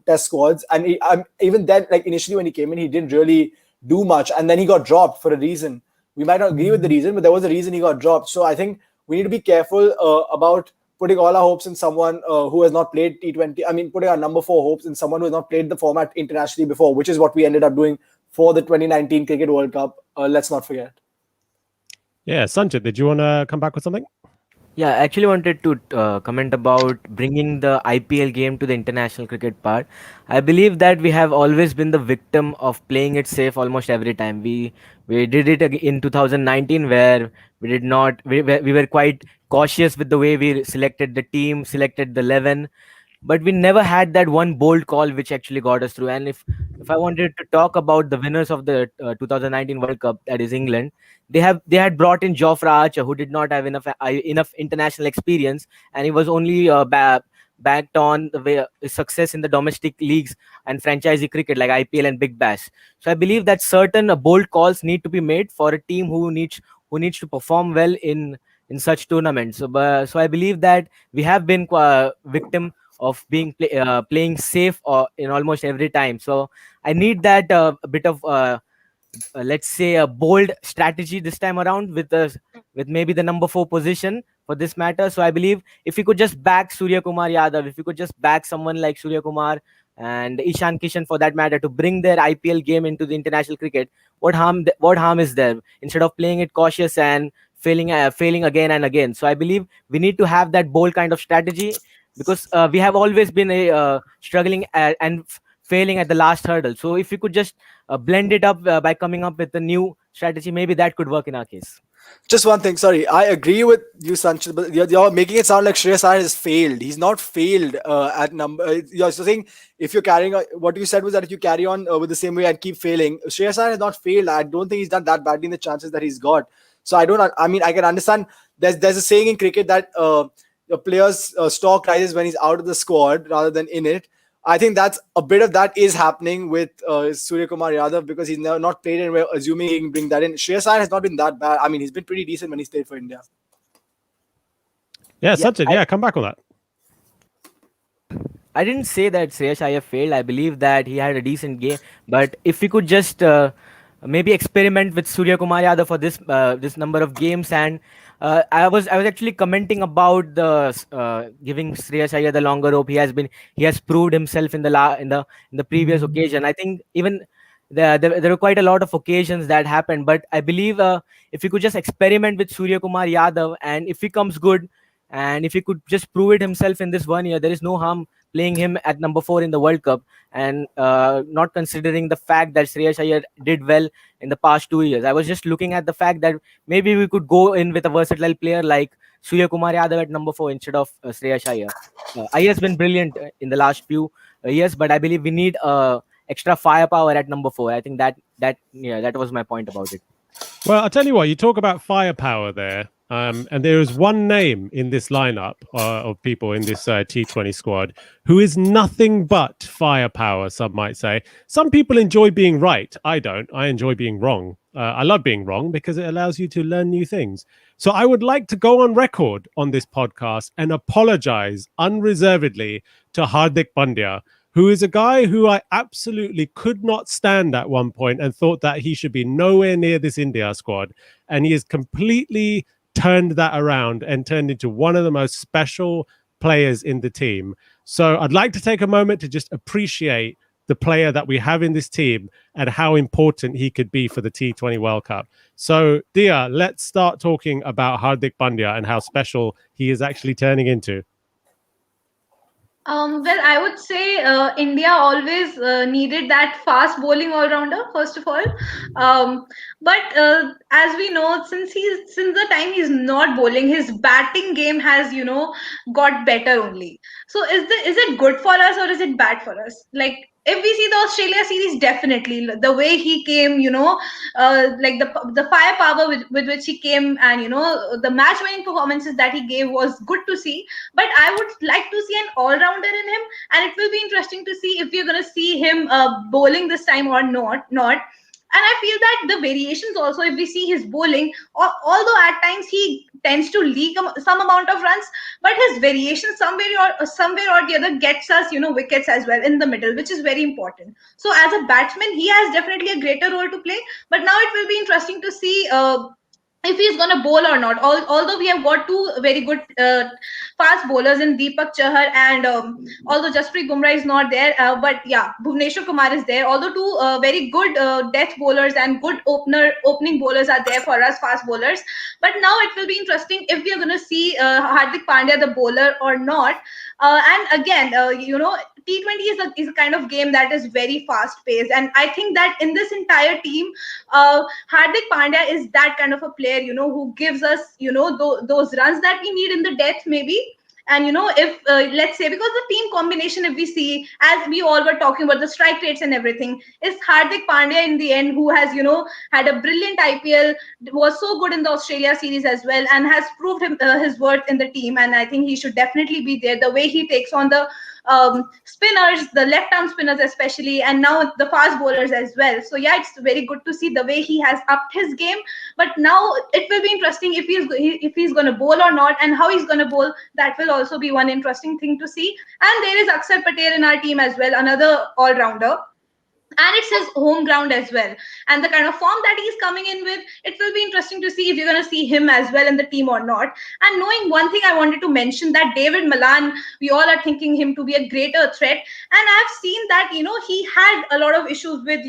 Test squads, and even then, like initially when he came in, he didn't really do much, and then he got dropped for a reason. We might not agree with the reason, but there was a reason he got dropped. So I think we need to be careful about putting all our hopes in someone who has not played T20. I mean, putting our number 4 hopes in someone who has not played the format internationally before, which is what we ended up doing for the 2019 Cricket World Cup. Let's not forget. Yeah, Sanjit, did you want to come back with something? Yeah, I actually wanted to comment about bringing the IPL game to the international cricket part. I believe that we have always been the victim of playing it safe almost every time. We did it in 2019 where we did not we were quite cautious with the way we selected the team, selected the 11, but we never had that one bold call which actually got us through. And if I wanted to talk about the winners of the 2019 World Cup, that is England, they had brought in Jofra Archer, who did not have enough international experience, and he was only backed on the way his success in the domestic leagues and franchisee cricket like IPL and Big Bash. So I believe that certain bold calls need to be made for a team who needs to perform well in such tournaments. So I believe that we have been victim of playing safe in almost every time. So I need that a bit of let's say a bold strategy this time around with maybe the number 4 position for this matter. So I believe if we could just back Surya Kumar Yadav, if we could just back someone like Surya Kumar and Ishan Kishan for that matter to bring their IPL game into the international cricket, what harm is there, instead of playing it cautious and failing again and again? So I believe we need to have that bold kind of strategy, because we have always been struggling and failing at the last hurdle. So if we could just blend it up by coming up with a new strategy, maybe that could work in our case. Just one thing, sorry. I agree with you, Sanchit, but you're making it sound like Shreyas Iyer has failed. He's not failed at number. You're saying if you're carrying on, what you said was that if you carry on with the same way and keep failing, Shreyas Iyer has not failed. I don't think he's done that badly in the chances that he's got. So I mean, I can understand. There's a saying in cricket that the player's stock rises when he's out of the squad rather than in it. I think that's a bit of that is happening with Suryakumar Yadav, because he's not played and we're assuming he can bring that in. Shreyas Iyer has not been that bad. I mean, he's been pretty decent when he's played for India. Yeah, Sanjit, come back on that. I didn't say that Shreyas Iyer failed. I believe that he had a decent game, but if we could just maybe experiment with Surya Kumar Yadav for this number of games. And I was actually commenting about the giving Shreyas Iyer the longer rope. He has proved himself in the previous occasion. I think even there were quite a lot of occasions that happened, but I believe if we could just experiment with Surya Kumar Yadav, and if he comes good, and if he could just prove it himself in this 1 year, there is no harm playing him at number 4 in the World Cup, and not considering the fact that Shreyas Iyer did well in the past 2 years. I was just looking at the fact that maybe we could go in with a versatile player like Suryakumar Yadav at number 4 instead of Shreyas Iyer. Iyer's been brilliant in the last few years, but I believe we need extra firepower at number 4. I think that was my point about it. Well, I'll tell you what, you talk about firepower there, and there is one name in this lineup of people in this T20 squad who is nothing but firepower, some might say. Some people enjoy being right. I don't. I enjoy being wrong. I love being wrong because it allows you to learn new things. So I would like to go on record on this podcast and apologize unreservedly to Hardik Pandya, who is a guy who I absolutely could not stand at one point and thought that he should be nowhere near this India squad. And he has completely turned that around and turned into one of the most special players in the team. So I'd like to take a moment to just appreciate the player that we have in this team and how important he could be for the T20 World Cup. So, Dia, let's start talking about Hardik Pandya and how special he is actually turning into. Well, I would say India always needed that fast bowling all-rounder, first of all. But as we know, since the time he's not bowling, his batting game has, got better only. So is it good for us or is it bad for us? Like, if we see the Australia series, definitely the way he came, like the firepower with which he came, and the match-winning performances that he gave was good to see. But I would like to see an all-rounder in him, and it will be interesting to see if we're going to see him bowling this time or not. And I feel that the variations also, if we see his bowling, although at times he tends to leak some amount of runs, but his variation somewhere or the other gets us, wickets as well in the middle, which is very important. So as a batsman, he has definitely a greater role to play. But now it will be interesting to see if he's going to bowl or not. Although we have got two very good fast bowlers in Deepak Chahar, and although Jasprit Bumrah is not there, but yeah, Bhuvaneshwar Kumar is there. Although two very good death bowlers and good opening bowlers are there for us, fast bowlers. But now it will be interesting if we are going to see Hardik Pandya the bowler or not. And again, T20 is a kind of game that is very fast paced, and I think that in this entire team, Hardik Pandya is that kind of a player, who gives us, those runs that we need in the death maybe. And if let's say, because the team combination, if we see, as we all were talking about the strike rates and everything, is Hardik Pandya in the end, who has had a brilliant IPL, was so good in the Australia series as well, and has proved his worth in the team. And I think he should definitely be there. The way he takes on the spinners, the left-arm spinners especially, and now the fast bowlers as well. So yeah, it's very good to see the way he has upped his game. But now it will be interesting if he's going to bowl or not, and how he's going to bowl. That will also be one interesting thing to see. And there is Akshar Patel in our team as well, another all-rounder. And it's his home ground as well, and the kind of form that he's coming in with, it will be interesting to see if you're going to see him as well in the team or not. And knowing one thing, I wanted to mention that David Malan, we all are thinking him to be a greater threat, and I've seen that he had a lot of issues with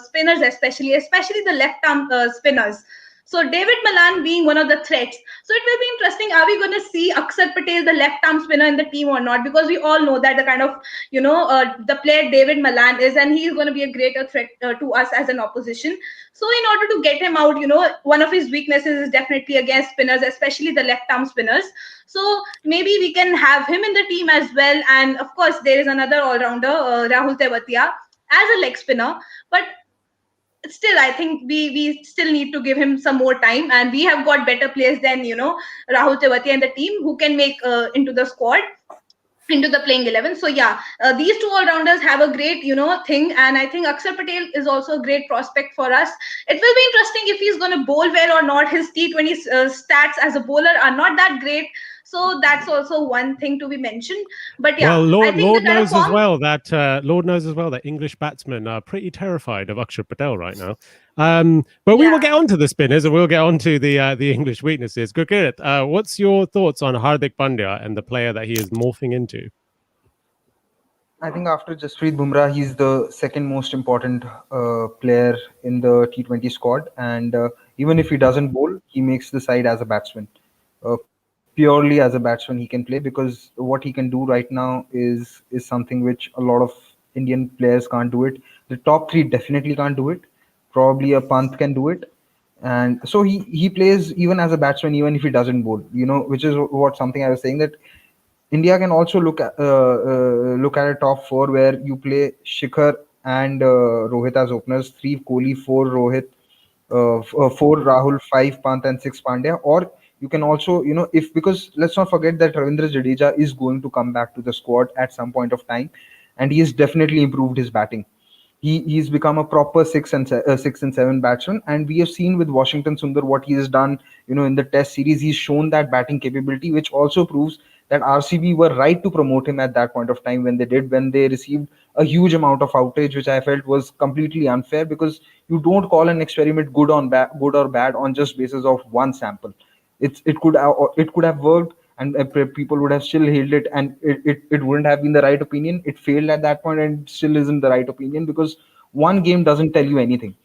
spinners, especially the left arm spinners. So David Malan being one of the threats. So it will be interesting. Are we going to see Akshar Patel, the left-arm spinner, in the team or not? Because we all know that the kind of, the player David Malan is, and he's going to be a greater threat to us as an opposition. So in order to get him out, one of his weaknesses is definitely against spinners, especially the left-arm spinners. So maybe we can have him in the team as well. And of course, there is another all-rounder, Rahul Tewatia, as a leg spinner. But still, I think we still need to give him some more time, and we have got better players than Rahul Tewatia and the team, who can make into the squad, into the playing 11. So yeah, these two all-rounders have a great thing, and I think Akshar Patel is also a great prospect for us. It will be interesting if he's going to bowl well or not. His T20 stats as a bowler are not that great. So that's also one thing to be mentioned. But yeah, well, Lord knows form... as well that English batsmen are pretty terrified of Akshar Patel right now. But we will get on to the spinners, and we'll get on to the English weaknesses. Gurkirat, what's your thoughts on Hardik Pandya and the player that he is morphing into? I think after Jasprit Bumrah, he's the second most important player in the T20 squad. And even if he doesn't bowl, he makes the side as a batsman. purely as a batsman he can play, because what he can do right now is something which a lot of Indian players can't do it. The top three definitely can't do it. Probably a Pant can do it, and so he plays even as a batsman, even if he doesn't bowl. Which is what something I was saying, that India can also look at a top four where you play Shikhar and Rohit as openers, three Kohli, four Rohit, four Rahul, five Pant, and six Pandya. Or you can also, if because let's not forget that Ravindra Jadeja is going to come back to the squad at some point of time, and he has definitely improved his batting. He's become a proper six and seven batsman, and we have seen with Washington Sundar what he has done. In the Test series, he's shown that batting capability, which also proves that RCB were right to promote him at that point of time when they did, when they received a huge amount of outage, which I felt was completely unfair, because you don't call an experiment good or bad on just basis of one sample. It could have worked, and people would have still hailed it, and it wouldn't have been the right opinion. It failed at that point, and it still isn't the right opinion, because one game doesn't tell you anything.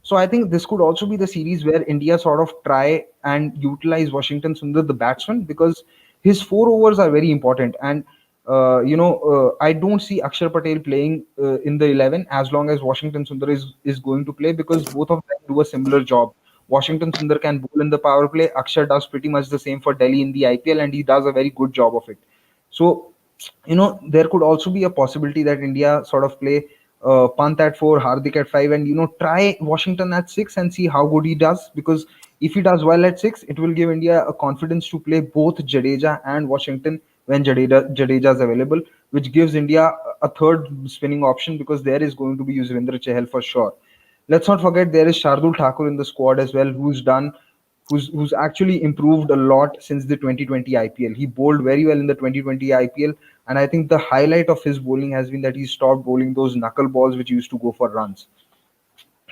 So I think this could also be the series where India sort of try and utilize Washington Sundar, the batsman, because his four overs are very important. And I don't see Akshar Patel playing in the 11 as long as Washington Sundar is going to play, because both of them do a similar job. Washington Sundar can bowl in the power play. Akshar does pretty much the same for Delhi in the IPL, and he does a very good job of it. So, there could also be a possibility that India sort of play Pant at four, Hardik at five, and try Washington at six and see how good he does. Because if he does well at six, it will give India a confidence to play both Jadeja and Washington when Jadeja is available, which gives India a third spinning option, because there is going to be Yuzvendra Chahal for sure. Let's not forget there is Shardul Thakur in the squad as well, who's actually improved a lot since the 2020 IPL. He bowled very well in the 2020 IPL, and I think the highlight of his bowling has been that he stopped bowling those knuckle balls which used to go for runs.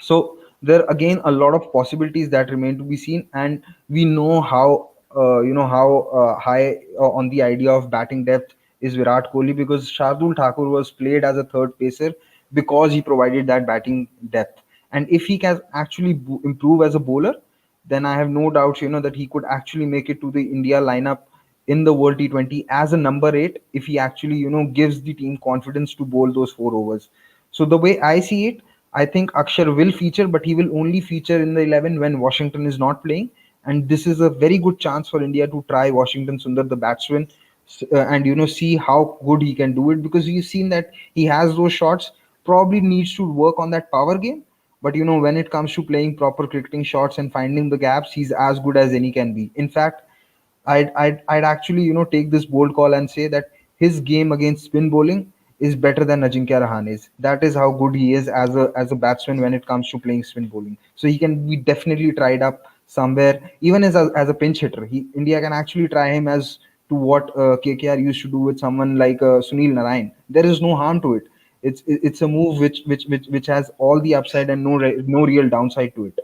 So there again a lot of possibilities that remain to be seen, and we know how high on the idea of batting depth is Virat Kohli, because Shardul Thakur was played as a third pacer because he provided that batting depth. And if he can actually improve as a bowler, then I have no doubts, that he could actually make it to the India lineup in the World T20 as a number eight, if he actually, gives the team confidence to bowl those four overs. So the way I see it, I think Akshar will feature, but he will only feature in the 11 when Washington is not playing. And this is a very good chance for India to try Washington Sundar, the batsman, and see how good he can do it, because we've seen that he has those shots. Probably needs to work on that power game, but when it comes to playing proper cricketing shots and finding the gaps, he's as good as any can be. In fact, I'd actually take this bold call and say that his game against spin bowling is better than Ajinkya Rahane's. That is how good he is as a batsman when it comes to playing spin bowling. So he can be definitely tried up somewhere, even as a pinch hitter. India can actually try him as to what KKR used to do with someone like Sunil Narayan. There is no harm to it. It's a move which has all the upside and no real downside to it.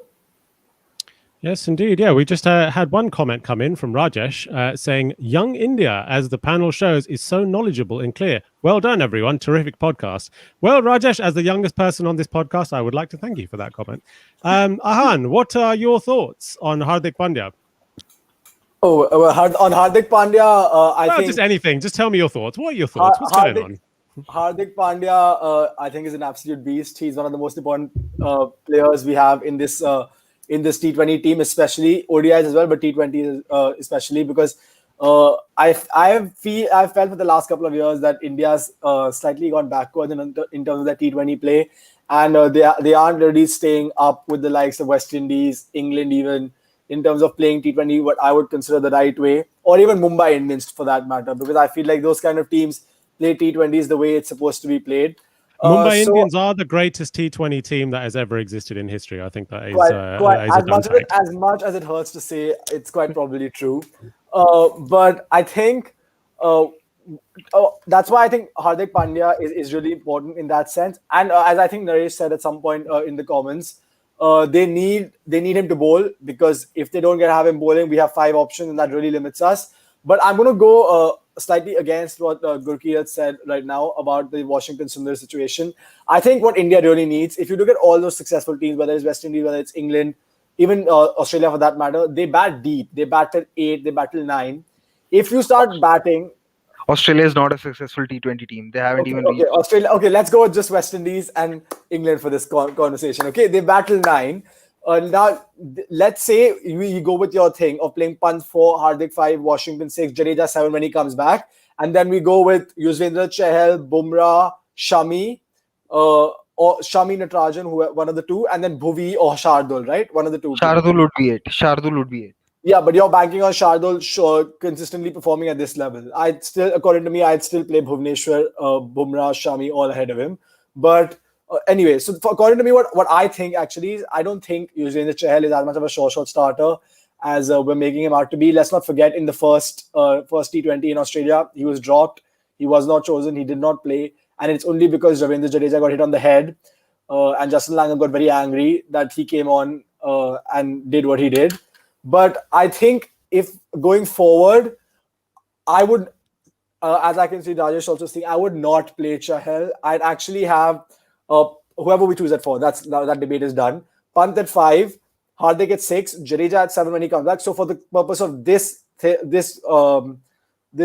Yes, indeed. Yeah, we just had one comment come in from Rajesh saying, Young India, as the panel shows, is so knowledgeable and clear. Well done, everyone. Terrific podcast. Well, Rajesh, as the youngest person on this podcast, I would like to thank you for that comment. Ahan, what are your thoughts on Hardik Pandya? On Hardik Pandya, I think just anything. Just tell me your thoughts. What are your thoughts? What's going on? Hardik Pandya, I think, is an absolute beast. He's one of the most important players we have in this T20 team, especially ODIs as well, but T20 especially, because I've felt for the last couple of years that India's slightly gone backwards in terms of their T20 play, and they aren't really staying up with the likes of West Indies, England, even in terms of playing T20 what I would consider the right way, or even Mumbai Indians for that matter, because I feel like those kind of teams play T20s the way it's supposed to be played. Mumbai Indians are the greatest T20 team that has ever existed in history. I think that is as much as it hurts to say, it's quite probably true. But I think that's why I think Hardik Pandya is really important in that sense. And as I think Naresh said at some point in the comments, they need him to bowl, because if they don't have him bowling, we have 5 options, and that really limits us. But I'm going to go slightly against what Gurki said right now about the Washington Sundar situation. I think what India really needs, if you look at all those successful teams, whether it's West Indies, whether it's England, even Australia for that matter, they bat deep. They bat till 8, they bat till 9. if you start batting. Australia is not a successful T20 team. They haven't even Okay, reached. Australia. Okay, let's go with just West Indies and England for this conversation. Okay, they battle 9. Now, let's say you go with your thing of playing Pant 4, Hardik 5, Washington 6, Jadeja 7 when he comes back. And then we go with Yuzvendra Chahal, Bumrah, Shami, or Shami Natarajan, who one of the two, and then Bhuvi or Shardul, right? One of the two. Shardul would be it. Shardul would be it. Yeah, but you're banking on Shardul consistently performing at this level. According to me, I'd still play Bhuvaneshwar, Bumrah, Shami all ahead of him. But anyway, so according to me, what I think actually is I don't think Yuzvendra Chahal is as much of a short starter as we're making him out to be. Let's not forget in the first T20 in Australia, he was dropped. He was not chosen. He did not play. And it's only because Ravindra Jadeja got hit on the head and Justin Langer got very angry that he came on and did what he did. But I think if going forward, I would, as I can see Rajesh also saying, I would not play Chahal. I'd actually have whoever we choose at 4. That debate is done. Pant at 5, Hardik at 6, Jadeja at 7 when he comes back. So for the purpose of this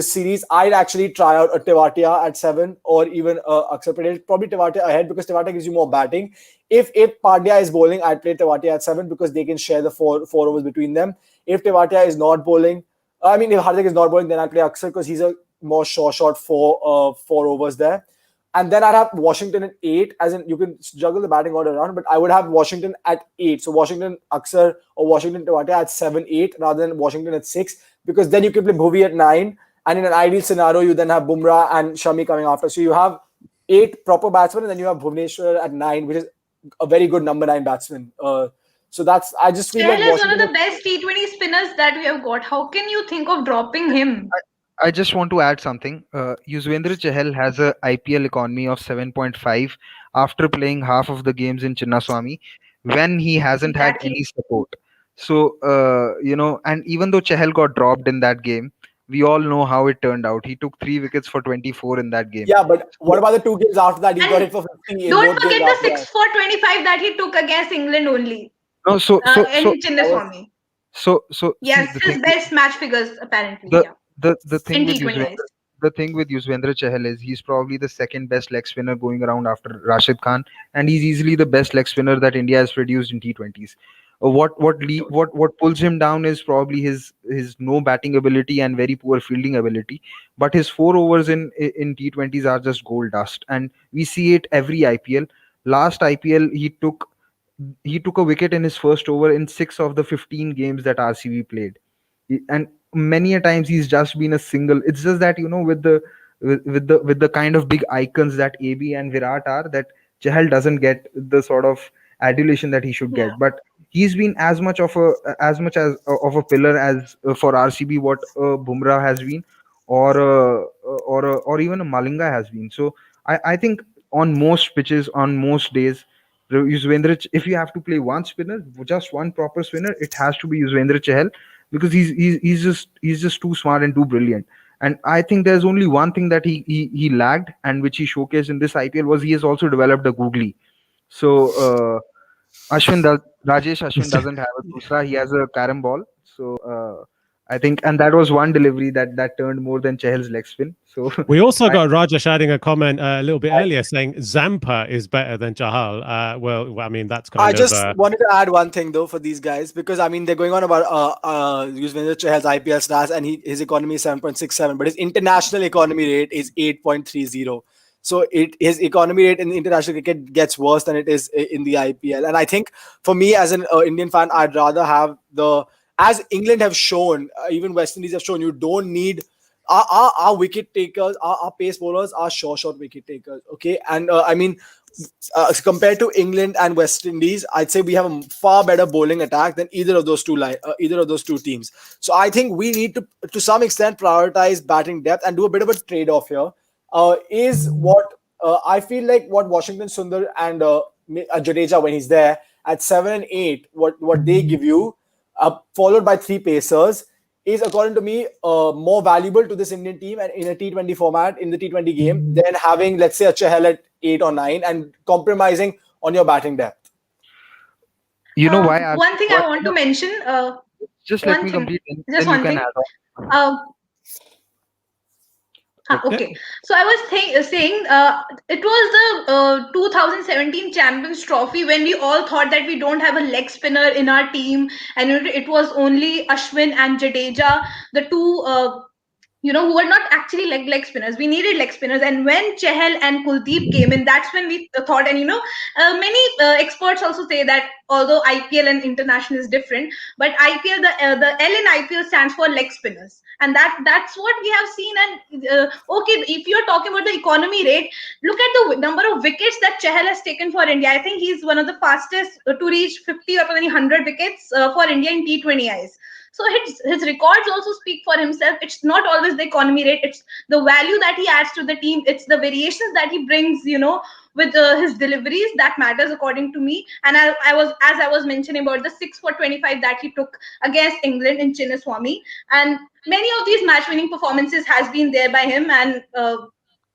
series, I'd actually try out a Tewatia at 7 or even Akshar Patel. Probably Tewatia ahead because Tewatia gives you more batting. If Pandya is bowling, I'd play Tewatia at 7 because they can share the four overs between them. If Tewatia is not bowling, if Hardik is not bowling, then I'd play Akshar because he's a more short 4 overs there. And then I'd have Washington at 8, as in you can juggle the batting order around, but I would have Washington at 8. So Washington, Akshar or Washington Tewatia at 7, 8 rather than Washington at 6 because then you can play Bhuvi at 9. And in an ideal scenario, you then have Bumrah and Shami coming after. So you have 8 proper batsmen and then you have Bhuvaneshwar at 9, which is a very good number 9 batsman. So I just feel Chahal like is one of the best T20 spinners that we have got. How can you think of dropping him? I just want to add something. Yuzvendra Chahal has a IPL economy of 7.5 after playing half of the games in Chinnaswamy when he hasn't had any support. So, and even though Chahal got dropped in that game, we all know how it turned out. He took 3 wickets for 24 in that game. Yeah, but what about the 2 games after that? He got hit for 50. Don't forget the 6 for 25 that he took against England only. No, in Chinnaswamy. So yes, his best match figures apparently. The thing with Yuzvendra Chahal is he's probably the second best leg spinner going around after Rashid Khan, and he's easily the best leg spinner that India has produced in T20s. What pulls him down is probably his no batting ability and very poor fielding ability, but his 4 overs in T20s are just gold dust, and we see it every IPL. Last IPL he took a wicket in his first over in 6 of the 15 games that RCB played, and many a times he's just been a single. It's just that with the kind of big icons that AB and Virat are, that Chahal doesn't get the sort of adulation that he should get, but he's been as much of a pillar as for RCB what Bumrah has been, or even a Malinga has been. So I think on most pitches, on most days, Yuzvendra, if you have to play one spinner, just one proper spinner, it has to be Yuzvendra Chahal, because he's just too smart and too brilliant. And I think there's only one thing that he lagged, and which he showcased in this IPL, was he has also developed a googly. So Rajesh Ashwin doesn't have a dusra, he has a carom ball. So I think, and that was one delivery that turned more than Chahal's leg spin. So we also got Rajesh adding a comment a little bit earlier saying Zampa is better than Chahal. Well, I mean, that's kind of... I just wanted to add one thing though for these guys, because I mean they're going on about Yuzvendra Chahal's IPL stats and his economy is 7.67, but his international economy rate is 8.30. So his economy rate in the international cricket gets worse than it is in the IPL. And I think for me as an Indian fan, I'd rather have as England have shown, even West Indies have shown, you don't need our wicket takers, our pace bowlers are short wicket takers. Okay, and I mean, compared to England and West Indies, I'd say we have a far better bowling attack than either of those two teams. So I think we need to some extent prioritize batting depth and do a bit of a trade-off here. Is what I feel like what Washington Sundar and Jadeja, when he's there at 7 and 8, what they give you, followed by 3 pacers, is according to me more valuable to this Indian team and in a T20 format in the T20 game than having, let's say, a Chahal at 8 or 9 and compromising on your batting depth. You know why? One thing I want to mention. Just let me complete. Then you can add on. Yeah. Okay, so I was saying it was the 2017 Champions Trophy when we all thought that we don't have a leg spinner in our team, and it was only Ashwin and Jadeja, the two who were not actually leg spinners. We needed leg spinners, and when Chehel and Kuldeep came in, that's when we thought. And many experts also say that although IPL and international is different, but IPL the L in IPL stands for leg spinners, and that's what we have seen. And okay, if you're talking about the economy rate, look at the number of wickets that Chehel has taken for India. I think he's one of the fastest to reach 50 or 100 wickets for India in T20 eyes. So his records also speak for himself. It's not always the economy rate. It's the value that he adds to the team. It's the variations that he brings, with his deliveries that matters according to me. And I was mentioning about the 6 for 25 that he took against England in Chinnaswamy, and many of these match-winning performances has been there by him. And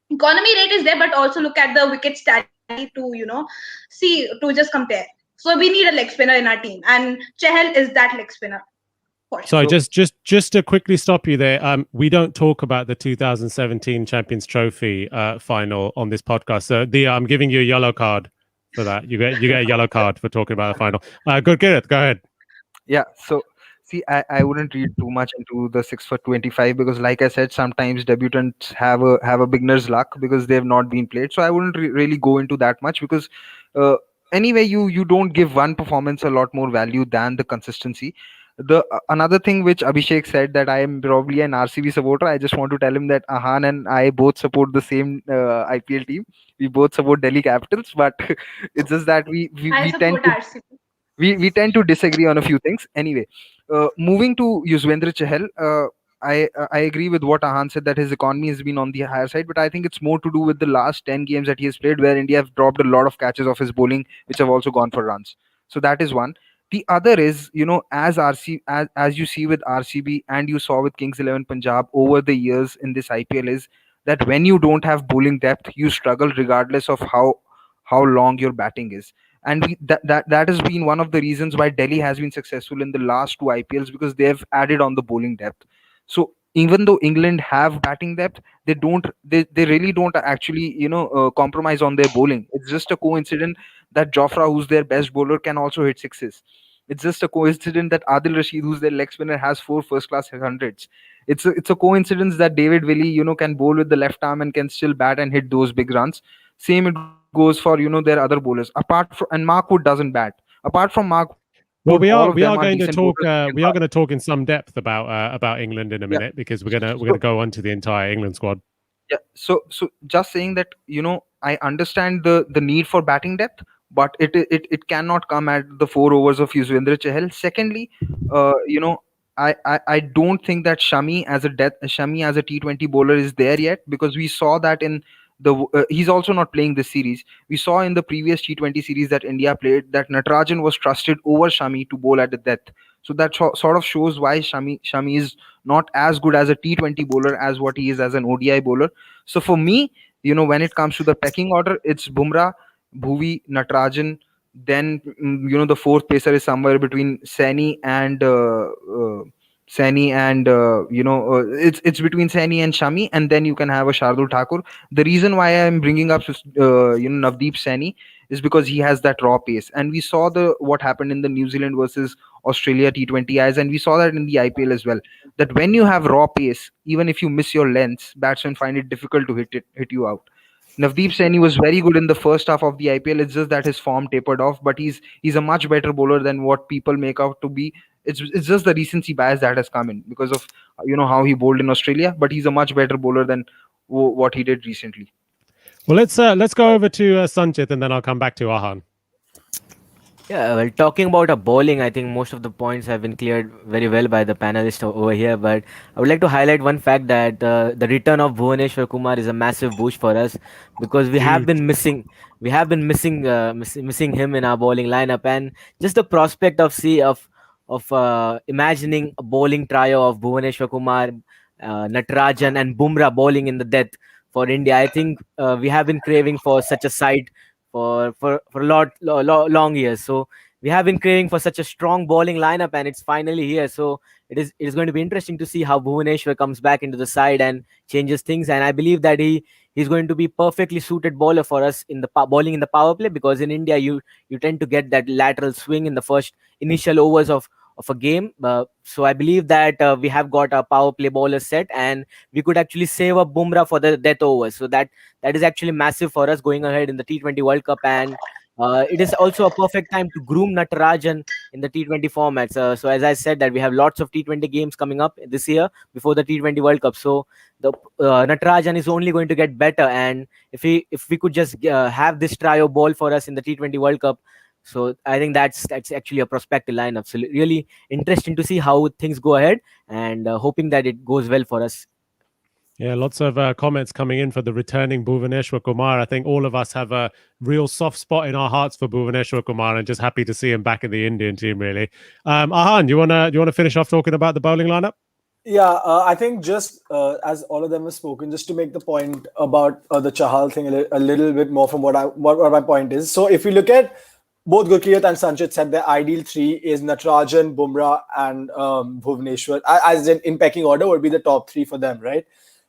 economy rate is there, but also look at the wickets tally to see to just compare. So we need a leg spinner in our team, and Chehel is that leg spinner. Sorry, just to quickly stop you there. We don't talk about the 2017 Champions Trophy final on this podcast. So I'm giving you a yellow card for that. You get a yellow card for talking about the final. Good, Gareth, go ahead. Yeah, so see, I wouldn't read too much into the 6 for 25 because, like I said, sometimes debutants have a beginner's luck because they have not been played. So I wouldn't really go into that much because uh, anyway, you don't give one performance a lot more value than the consistency. The another thing which Abhishek said, that I am probably an RCB supporter. I just want to tell him that Ahan and I both support the same IPL team. We both support Delhi Capitals, but it's just that I we tend support to RCB. we tend to disagree on a few things. Anyway, moving to Yuzvendra Chahal, I agree with what Ahan said, that his economy has been on the higher side, but I think it's more to do with the last 10 games that he has played, where India have dropped a lot of catches off his bowling, which have also gone for runs. So that is one. The other is, as as you see with RCB and you saw with Kings 11 Punjab over the years in this IPL, is that when you don't have bowling depth, you struggle regardless of how long your batting is. And that has been one of the reasons why Delhi has been successful in the last two IPLs, because they have added on the bowling depth. So even though England have batting depth, they really don't actually compromise on their bowling. It's just a coincidence that Jofra, who's their best bowler, can also hit sixes. It's just a coincidence that Adil Rashid, who's their leg spinner, has four first class hundreds. It's a coincidence that David Willey, can bowl with the left arm and can still bat and hit those big runs. Same it goes for their other bowlers. Apart from, and Mark Wood doesn't bat. Apart from Mark Wood, all of Well, them are we are decent going to bowlers talk. who can We are going to talk in some depth about England in a Yeah. minute, because we're So gonna go on to the entire England squad. yeah, so just saying that, I understand the need for batting depth, but it cannot come at the 4 overs of Yuzvendra Chahal. Secondly, I don't think that Shami as a T20 bowler is there yet, because we saw that in he's also not playing this series. We saw in the previous T20 series that India played, that Natarajan was trusted over Shami to bowl at the death. So that sort of shows why Shami is not as good as a T20 bowler as what he is as an ODI bowler. So for me, when it comes to the pecking order, it's Bumrah, Bhuvi, Natarajan. Then the fourth pacer is somewhere between Saini and it's between Saini and Shami, and then you can have a Shardul Thakur. The reason why I'm bringing up Navdeep Saini is because he has that raw pace, and we saw the what happened in the New Zealand versus Australia T20 eyes, and we saw that in the IPL as well. That when you have raw pace, even if you miss your lengths, batsmen find it difficult to hit you out. Navdeep Saini was very good in the first half of the IPL. It's just that his form tapered off, but he's a much better bowler than what people make out to be. It's just the recency bias that has come in because of how he bowled in Australia, but he's a much better bowler than what he did recently. Well, let's go over to Sanchit, and then I'll come back to Ahan. Yeah, well, talking about a bowling, I think most of the points have been cleared very well by the panelists over here. But I would like to highlight one fact that the return of Bhuvaneshwar Kumar is a massive boost for us, because Huge. we have been missing him in our bowling lineup, and just the prospect of imagining a bowling trio of Bhuvaneshwar Kumar, Natarajan, and Bumrah bowling in the death for India. I think we have been craving for such a side for long years. So we have been craving for such a strong bowling lineup, and it's finally here. So it is going to be interesting to see how Bhuvaneshwar comes back into the side and changes things. And I believe that he's going to be perfectly suited bowler for us in the bowling in the power play, because in India you tend to get that lateral swing in the first initial overs of a game. So I believe that we have got a power play bowler set, and we could actually save up Bumrah for the death overs. So that is actually massive for us going ahead in the T20 World Cup. And it is also a perfect time to groom Natarajan in the T20 formats. So as I said, that we have lots of T20 games coming up this year before the T20 World Cup. So the Natarajan is only going to get better, and if we could just have this trio ball for us in the T20 World Cup, so I think that's actually a prospective lineup. So really interesting to see how things go ahead, and hoping that it goes well for us. Yeah, lots of comments coming in for the returning Bhuvaneshwar Kumar. I think all of us have a real soft spot in our hearts for Bhuvaneshwar Kumar, and just happy to see him back in the Indian team. Really, Ahan, you wanna finish off talking about the bowling lineup? Yeah, I think just as all of them have spoken, just to make the point about the Chahal thing a little bit more from what my point is. So if you look at both Gurkirat and Sanchit said their ideal three is Natarajan, Bumrah, and Bhuvaneshwar. As in pecking order, would be the top three for them, right?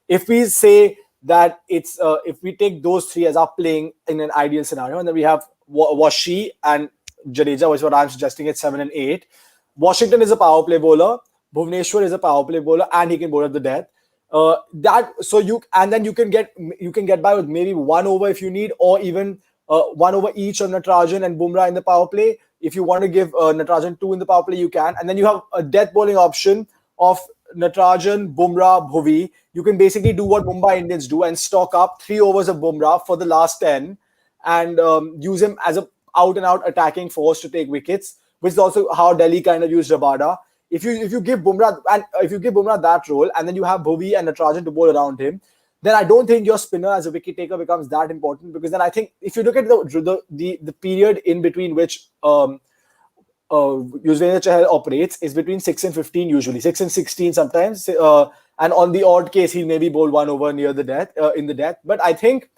If we say that it's if we take those three as our playing in an ideal scenario, and then we have Washi and Jadeja, which is what I'm suggesting at 7 and 8. Washington is a power play bowler. Bhuvaneshwar is a power play bowler, and he can bowl at the death. Then you can get by with maybe 1 over if you need, or even 1 over each on Natarajan and Bumrah in the power play. If you want to give Natarajan 2 in the power play, you can. And then you have a death bowling option of Natarajan, Bumrah, Bhuvi. You can basically do what Mumbai Indians do and stock up 3 overs of Bumrah for the last 10 and use him as a out-and-out attacking force to take wickets, which is also how Delhi kind of used Rabada. If you give Bumrah that role, and then you have Bhuvi and Natarajan to bowl around him, then I don't think your spinner as a wicket taker becomes that important, because then I think if you look at the period in between which Yuzvendra Chahal operates is between 6 and 15 usually, 6 and 16 sometimes, and on the odd case he'll maybe bowl 1 over near the death in the death. But I think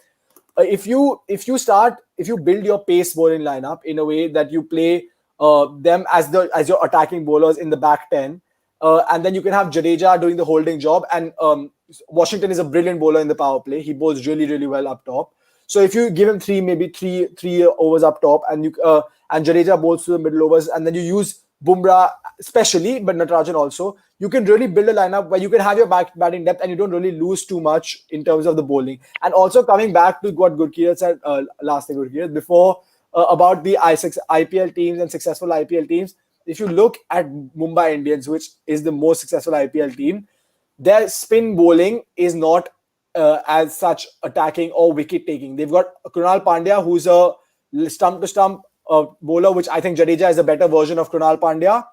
if you build your pace bowling lineup in a way that you play them as your attacking bowlers in the back 10, and then you can have Jadeja doing the holding job, and Washington is a brilliant bowler in the power play. He bowls really, really well up top. So if you give him three overs up top, and Jadeja bowls to the middle overs, and then you use Bumrah especially, but Natarajan also, you can really build a lineup where you can have your batting depth and you don't really lose too much in terms of the bowling. And also coming back to what Gurkirat said last thing, Gurkirat, before about the IPL teams and successful IPL teams, if you look at Mumbai Indians, which is the most successful IPL team, their spin bowling is not as such attacking or wicket taking. They've got Krunal Pandya, who's a stump to stump bowler, which I think Jadeja is a better version of Krunal Pandya,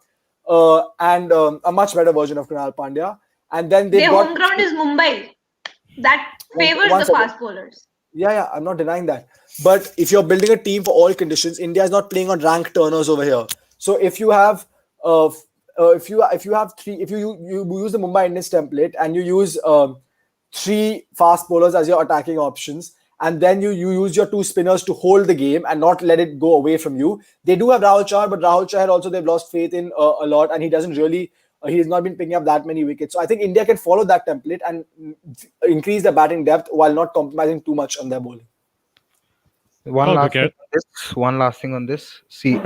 and a much better version of Krunal Pandya. And then their home ground is Mumbai. That favors the fast bowlers. Yeah, I'm not denying that. But if you're building a team for all conditions, India is not playing on rank turners over here. So if you have if you use the Mumbai Indians template and you use 3 fast bowlers as your attacking options, and then you use your 2 spinners to hold the game and not let it go away from you. They do have Rahul Chahar, but Rahul Chahar also they've lost faith in a lot, and he doesn't really he has not been picking up that many wickets. So I think India can follow that template and increase their batting depth while not compromising too much on their bowling. One last thing on this. See,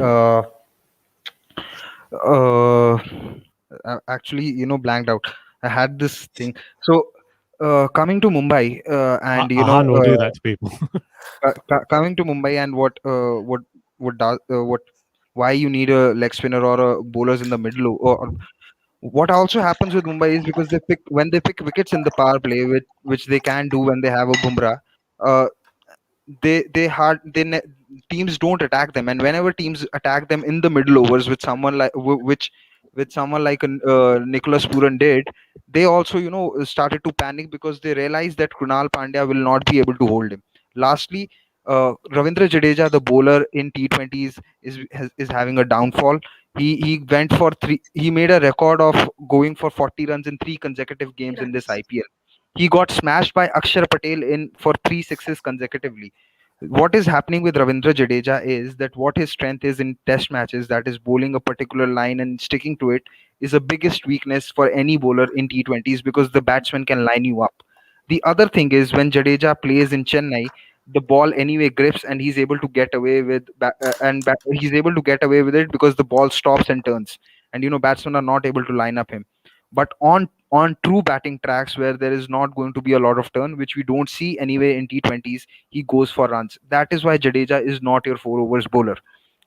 actually, blanked out. I had this thing. So, coming to Mumbai, and will do that to people. Coming to Mumbai, and why you need a leg spinner or a bowlers in the middle, or what also happens with Mumbai is because when they pick wickets in the power play, which they can do when they have a Bumrah, teams don't attack them, and whenever teams attack them in the middle overs with someone like Nicholas Puran did, they also started to panic because they realized that Krunal Pandya will not be able to hold him. Lastly, Ravindra Jadeja, the bowler in T20s, is having a downfall. He went for 3. He made a record of going for 40 runs in 3 consecutive games in this IPL. He got smashed by Akshar Patel for 3 sixes consecutively. What is happening with Ravindra Jadeja is that what his strength is in test matches, that is bowling a particular line and sticking to it, is the biggest weakness for any bowler in T20s because the batsman can line you up. The other thing is when Jadeja plays in Chennai, the ball anyway grips and he's able to get away with he's able to get away with it because the ball stops and turns, and batsmen are not able to line up him. But on true batting tracks where there is not going to be a lot of turn, which we don't see anyway in T20s, he goes for runs. That is why Jadeja is not your 4 overs bowler.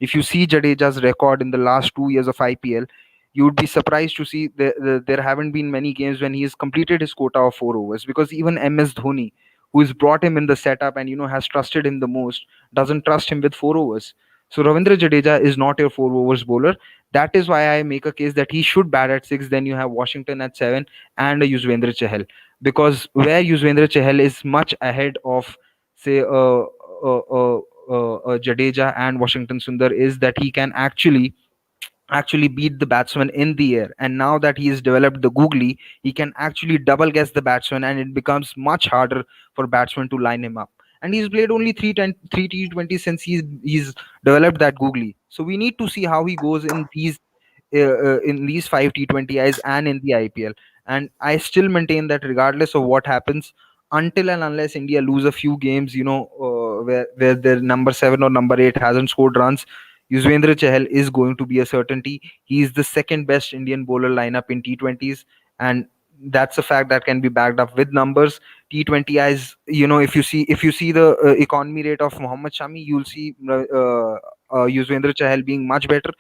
If you see Jadeja's record in the last 2 years of IPL, you would be surprised to see there haven't been many games when he has completed his quota of 4 overs, because even MS Dhoni, who has brought him in the setup and has trusted him the most, doesn't trust him with 4 overs. So Ravindra Jadeja is not your 4 overs bowler. That is why I make a case that he should bat at 6. Then you have Washington at 7 and a Yuzvendra Chahal, because where Yuzvendra Chahal is much ahead of, say, Jadeja and Washington Sundar, is that he can actually beat the batsman in the air. And now that he has developed the googly, he can actually double guess the batsman, and it becomes much harder for batsmen to line him up. And he's played only 3 T20 since he's developed that googly. So we need to see how he goes in these 5 T20Is and in the IPL. And I still maintain that regardless of what happens, until and unless India lose a few games, where their number 7 or number 8 hasn't scored runs, Yuzvendra Chahal is going to be a certainty. He is the second best Indian bowler lineup in T20s, and that's a fact that can be backed up with numbers. T20Is, if you see the economy rate of Mohammad Shami, you'll see Yuzvendra Chahal being much better.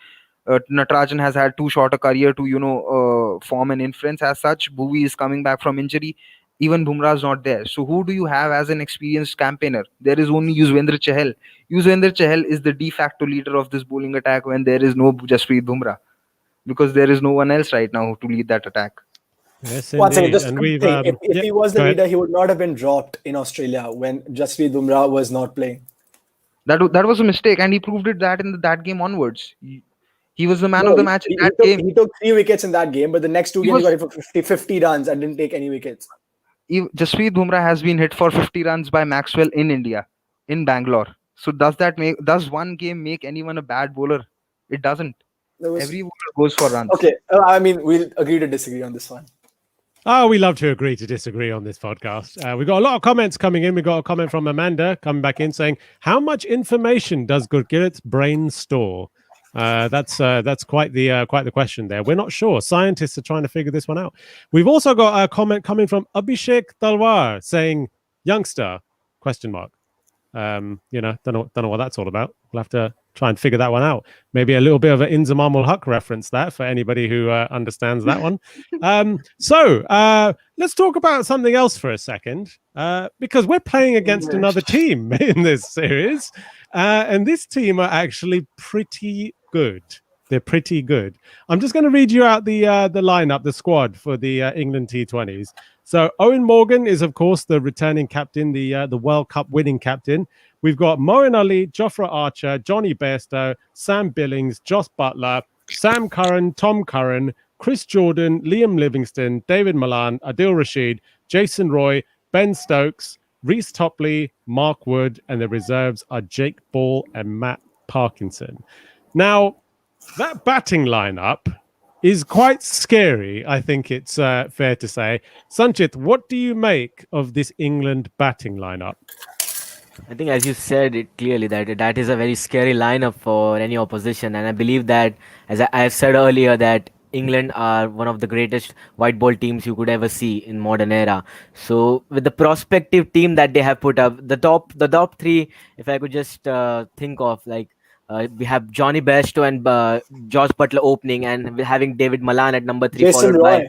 Natarajan has had too short a career to form an inference as such. Bhuvi is coming back from injury. Even Bumrah is not there. So who do you have as an experienced campaigner? There is only Yuzvendra Chahal. Yuzvendra Chahal is the de facto leader of this bowling attack when there is no Jasprit Bumrah, because there is no one else right now to lead that attack. Yes, One second, indeed. just And one we've thing. If yeah, he was the go ahead. leader, he would not have been dropped in Australia when Jasprit Bumrah was not playing. That was a mistake, and he proved it that in that game onwards. He was the man of No, the match in he, he that took game. he took 3 wickets in that game, but the next two He games he got was hit for 50 runs and didn't take any wickets. Jasprit Bumrah has been hit for 50 runs by Maxwell in India, in Bangalore. So does one game make anyone a bad bowler? It doesn't. There was Every bowler goes for runs. okay. I mean, we'll agree to disagree on this one. Oh, we love to agree to disagree on this podcast. We've got a lot of comments coming in. We got a comment from Amanda coming back in saying, "How much information does Gurkirit's brain store?" That's quite the question there. We're not sure. Scientists are trying to figure this one out. We've also got a comment coming from Abhishek Talwar saying, "Youngster?" Question mark. Don't know what that's all about. We'll have to try and figure that one out. Maybe a little bit of an Inzamam ul Haq reference that for anybody who understands that one. Let's talk about something else for a second, because we're playing against another team in this series, and this team are actually pretty good. They're pretty good. I'm just going to read you out the lineup, the squad for the England T20s. So Owen Morgan is, of course, the returning captain, the World Cup winning captain. We've got Moeen Ali, Jofra Archer, Johnny Bairstow, Sam Billings, Joss Butler, Sam Curran, Tom Curran, Chris Jordan, Liam Livingston, David Malan, Adil Rashid, Jason Roy, Ben Stokes, Reece Topley, Mark Wood, and the reserves are Jake Ball and Matt Parkinson. Now, that batting lineup is quite scary, I think it's fair to say. Sanchit, what do you make of this England batting lineup? I think, as you said it clearly, that is a very scary lineup for any opposition, and I believe that, as I have said earlier, that England are one of the greatest white ball teams you could ever see in modern era. So, with the prospective team that they have put up, the top three, if I could just think of, like, we have Johnny Bairstow and Josh Butler opening, and we're having David Malan at number 3, Jason followed by, Roy.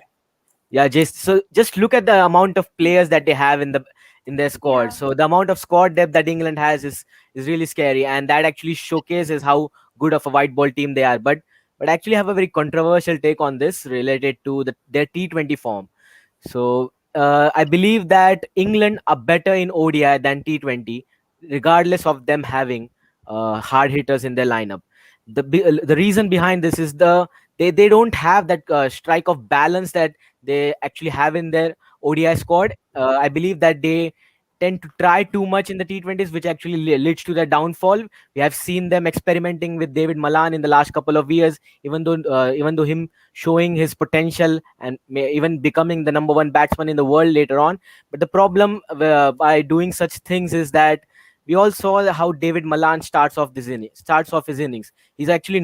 yeah, just look at the amount of players that they have in their squad. Yeah. So the amount of squad depth that England has is really scary, and that actually showcases how good of a white ball team they are. But actually have a very controversial take on this related to their T20 form. So I believe that England are better in ODI than T20, regardless of them having hard hitters in their lineup. The reason behind this is they don't have that strike of balance that they actually have in their ODI squad. I believe that tend to try too much in the T20s, which actually leads to their downfall. We have seen them experimenting with David Malan in the last couple of years, even though him showing his potential and even becoming the number one batsman in the world later on. But the problem by doing such things is that we all saw how David Malan starts off his innings. He's actually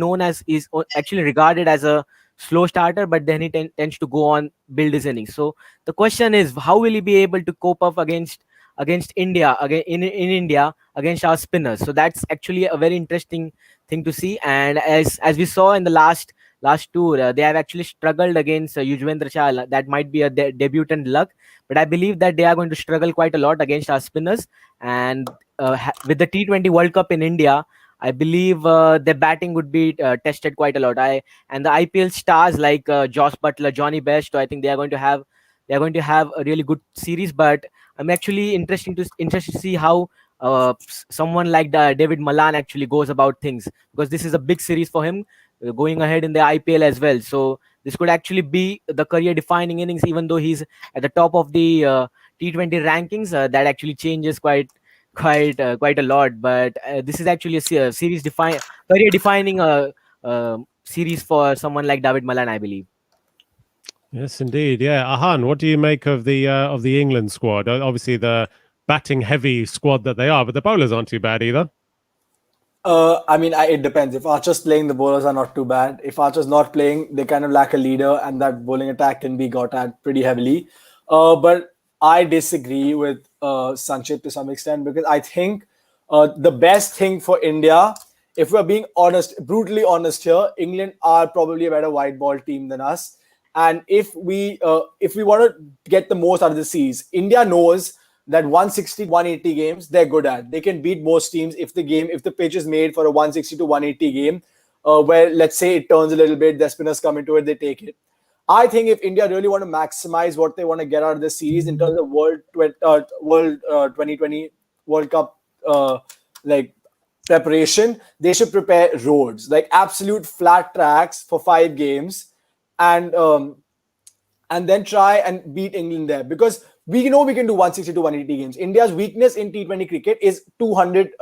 actually regarded as a slow starter, but then he tends to go on build his innings. So the question is, how will he be able to cope up against India again in India against our spinners? So that's actually a very interesting thing to see. And as we saw in the last tour, they have actually struggled against Yuzvendra Chahal. That might be a debutant luck, but I believe that they are going to struggle quite a lot against our spinners. And with the T20 World Cup in India, I believe their batting would be tested quite a lot. And the IPL stars like Josh Butler, Johnny Bairstow, I think they are going to have a really good series. But I'm actually interested to see how someone like David Malan actually goes about things, because this is a big series for him going ahead in the IPL as well. So this could actually be the career-defining innings, even though he's at the top of the T20 rankings. That actually changes quite a lot. But this is actually a career-defining series for someone like David Malan, I believe. Yes, indeed. Yeah, Ahan, what do you make of the England squad? Obviously, the batting heavy squad that they are, but the bowlers aren't too bad either. I mean, it depends. If Archer's playing, the bowlers are not too bad. If Archer's not playing, they kind of lack a leader, and that bowling attack can be got at pretty heavily. But I disagree with Sanchit to some extent, because I think the best thing for India, if we're being honest, brutally honest here, England are probably a better white ball team than us. And if we want to get the most out of the series, India knows that 160 to 180 games they're good at. They can beat most teams if the pitch is made for a 160 to 180 game, where let's say it turns a little bit, their spinners come into it, they take it. I think if India really want to maximize what they want to get out of this series in terms of World 2020 World Cup like preparation, they should prepare roads, like absolute flat tracks for 5 games, and then try and beat England there, because we know we can do 160 to 180 games. India's weakness in T20 cricket is 200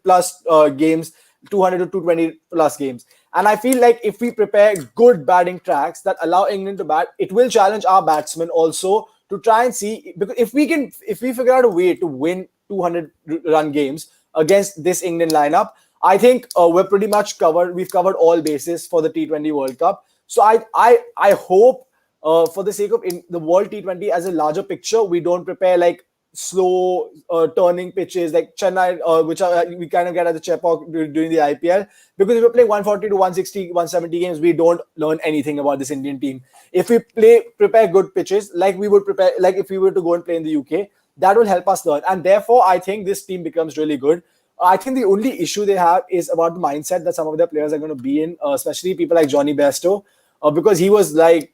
plus games, 200 to 220 plus games. And I feel like if we prepare good batting tracks that allow England to bat, it will challenge our batsmen also to try and see, because if we figure out a way to win 200 run games against this England lineup, I think we're pretty much covered. We've covered all bases for the T20 World Cup. So I hope, for the sake of the World T20 as a larger picture, we don't prepare like slow turning pitches like Chennai, which we kind of get at the Chepauk during the IPL. Because if we're playing 140 to 160, 170 games, we don't learn anything about this Indian team. If we prepare good pitches, like we would prepare, like if we were to go and play in the UK, that will help us learn. And therefore, I think this team becomes really good. I think the only issue they have is about the mindset that some of their players are going to be in, especially people like Johnny Bairstow, because he was like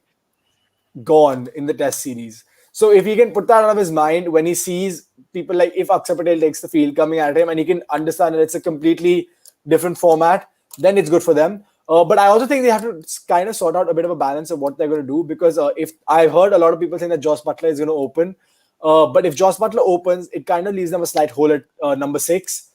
gone in the test series. So if he can put that out of his mind when he sees people like, if Akshar Patel takes the field coming at him and he can understand that it's a completely different format, then it's good for them. But I also think they have to kind of sort out a bit of a balance of what they're going to do, because if I've heard a lot of people saying that Josh Butler is going to open, but if Josh Butler opens, it kind of leaves them a slight hole at number 6.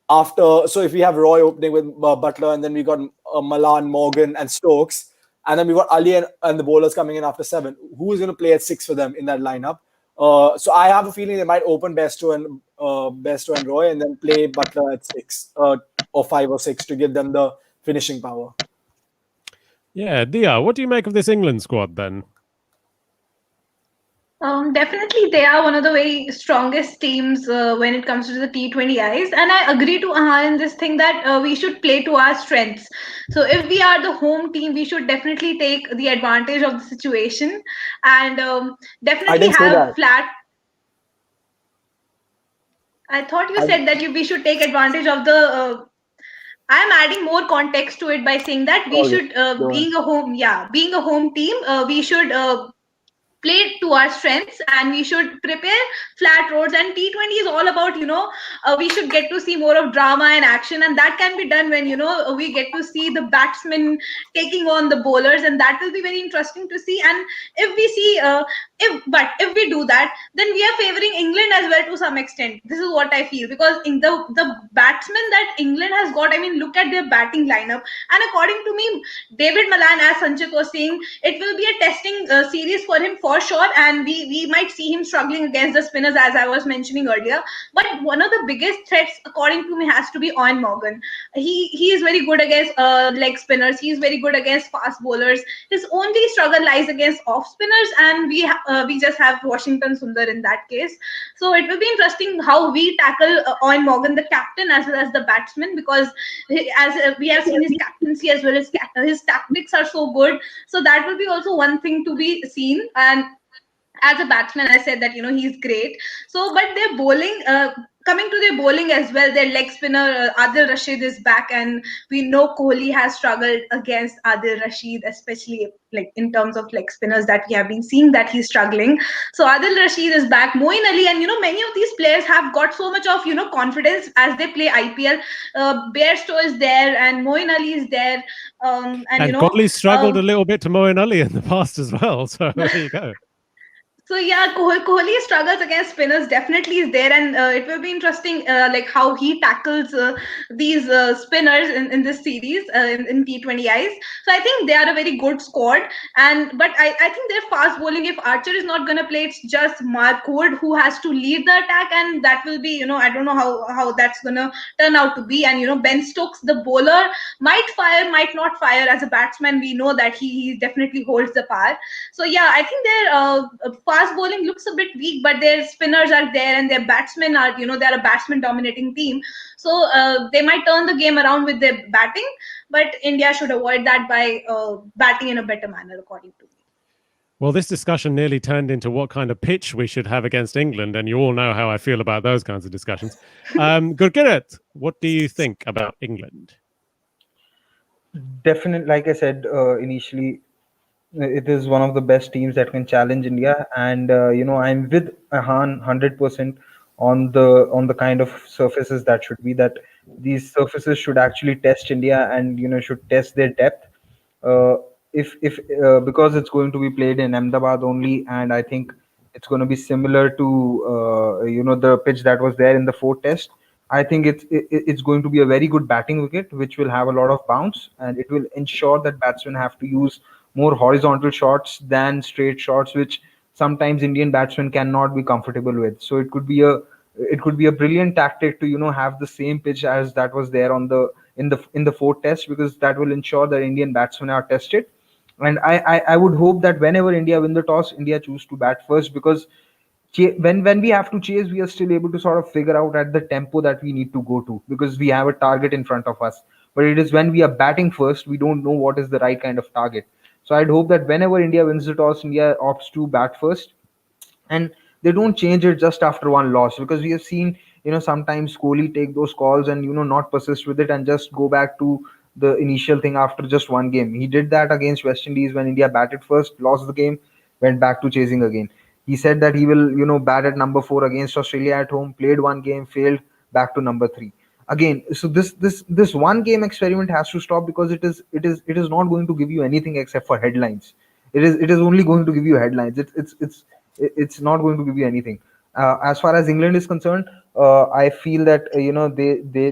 So if we have Roy opening with Butler, and then we got Malan, Morgan, and Stokes, and then we got Ali and the bowlers coming in after 7. Who is going to play at 6 for them in that lineup? So I have a feeling they might open Bairstow and Roy, and then play Butler at 6 or 5 or 6 to give them the finishing power. Yeah, Dia, what do you make of this England squad then? Definitely, they are one of the very strongest teams when it comes to the T20Is, and I agree to Ahan in this thing that we should play to our strengths. So if we are the home team, we should definitely take the advantage of the situation, and I definitely didn't say have that. flat. I thought you said that we should take advantage of the. I'm adding more context to it by saying that we Okay, should, go on. being a home team, we should play to our strengths, and we should prepare flat roads. And T20 is all about, we should get to see more of drama and action, and that can be done when we get to see the batsmen taking on the bowlers, and that will be very interesting to see. And if we see if we do that, then we are favoring England as well to some extent. This is what I feel, because in the batsmen that England has got, I mean, look at their batting lineup. And according to me, David Malan, as Sanchit was saying, it will be a testing series for him for sure, and we might see him struggling against the spinners, as I was mentioning earlier. But one of the biggest threats, according to me, has to be Owen Morgan. He is very good against leg spinners. He is very good against fast bowlers. His only struggle lies against off spinners, and we just have Washington Sundar in that case. So it will be interesting how we tackle Owen Morgan, the captain, as well as the batsman, because as we have seen his captaincy as well as his tactics are so good. So that will be also one thing to be seen. And as a batsman, I said that he's great. So, but their bowling. Coming to their bowling as well, their leg spinner Adil Rashid is back, and we know Kohli has struggled against Adil Rashid, especially like in terms of leg spinners that we have been seeing that he's struggling. So Adil Rashid is back, Moeen Ali, and many of these players have got so much of confidence as they play IPL. Bairstow is there, and Moeen Ali is there, and Kohli struggled a little bit to Moeen Ali in the past as well. So there you go. So yeah, Kohli struggles against spinners definitely is there, and it will be interesting like how he tackles these spinners in this series in T20Is. So I think they are a very good squad, but I think they're fast bowling. If Archer is not gonna play, it's just Mark Wood who has to lead the attack, and that will be I don't know how that's gonna turn out to be. And Ben Stokes, the bowler, might fire, might not fire. As a batsman, we know that he definitely holds the power. So yeah, I think their fast bowling looks a bit weak, but their spinners are there, and their batsmen are, they're a batsman dominating team. So they might turn the game around with their batting, but India should avoid that by batting in a better manner, according to me. Well, this discussion nearly turned into what kind of pitch we should have against England, and you all know how I feel about those kinds of discussions. Gurkirat, what do you think about England? Definitely, like I said initially, it is one of the best teams that can challenge India, and I'm with Ahan 100% on the kind of surfaces that should be that these surfaces should actually test India, and should test their depth. Uh, if Because it's going to be played in Ahmedabad only, and I think it's going to be similar to the pitch that was there in the fourth test. I think it's going to be a very good batting wicket, which will have a lot of bounce, and it will ensure that batsmen have to use more horizontal shots than straight shots, which sometimes Indian batsmen cannot be comfortable with. So it could be a brilliant tactic to have the same pitch as that was there on the fourth test, because that will ensure that Indian batsmen are tested. And I would hope that whenever India win the toss, India choose to bat first, because when we have to chase, we are still able to sort of figure out at the tempo that we need to go to, because we have a target in front of us. But it is when we are batting first, we don't know what is the right kind of target. So I'd hope that whenever India wins the toss, India opts to bat first, and they don't change it just after one loss, because we have seen sometimes Kohli take those calls and not persist with it and just go back to the initial thing after just one game. He did that against West Indies when India batted first, lost the game, went back to chasing again. He said that he will bat at number 4 against Australia at home, played one game, failed, back to number 3 again. So this one game experiment has to stop, because it is not going to give you anything except for headlines. It is only going to give you headlines. It's not going to give you anything. As far as England is concerned, I feel that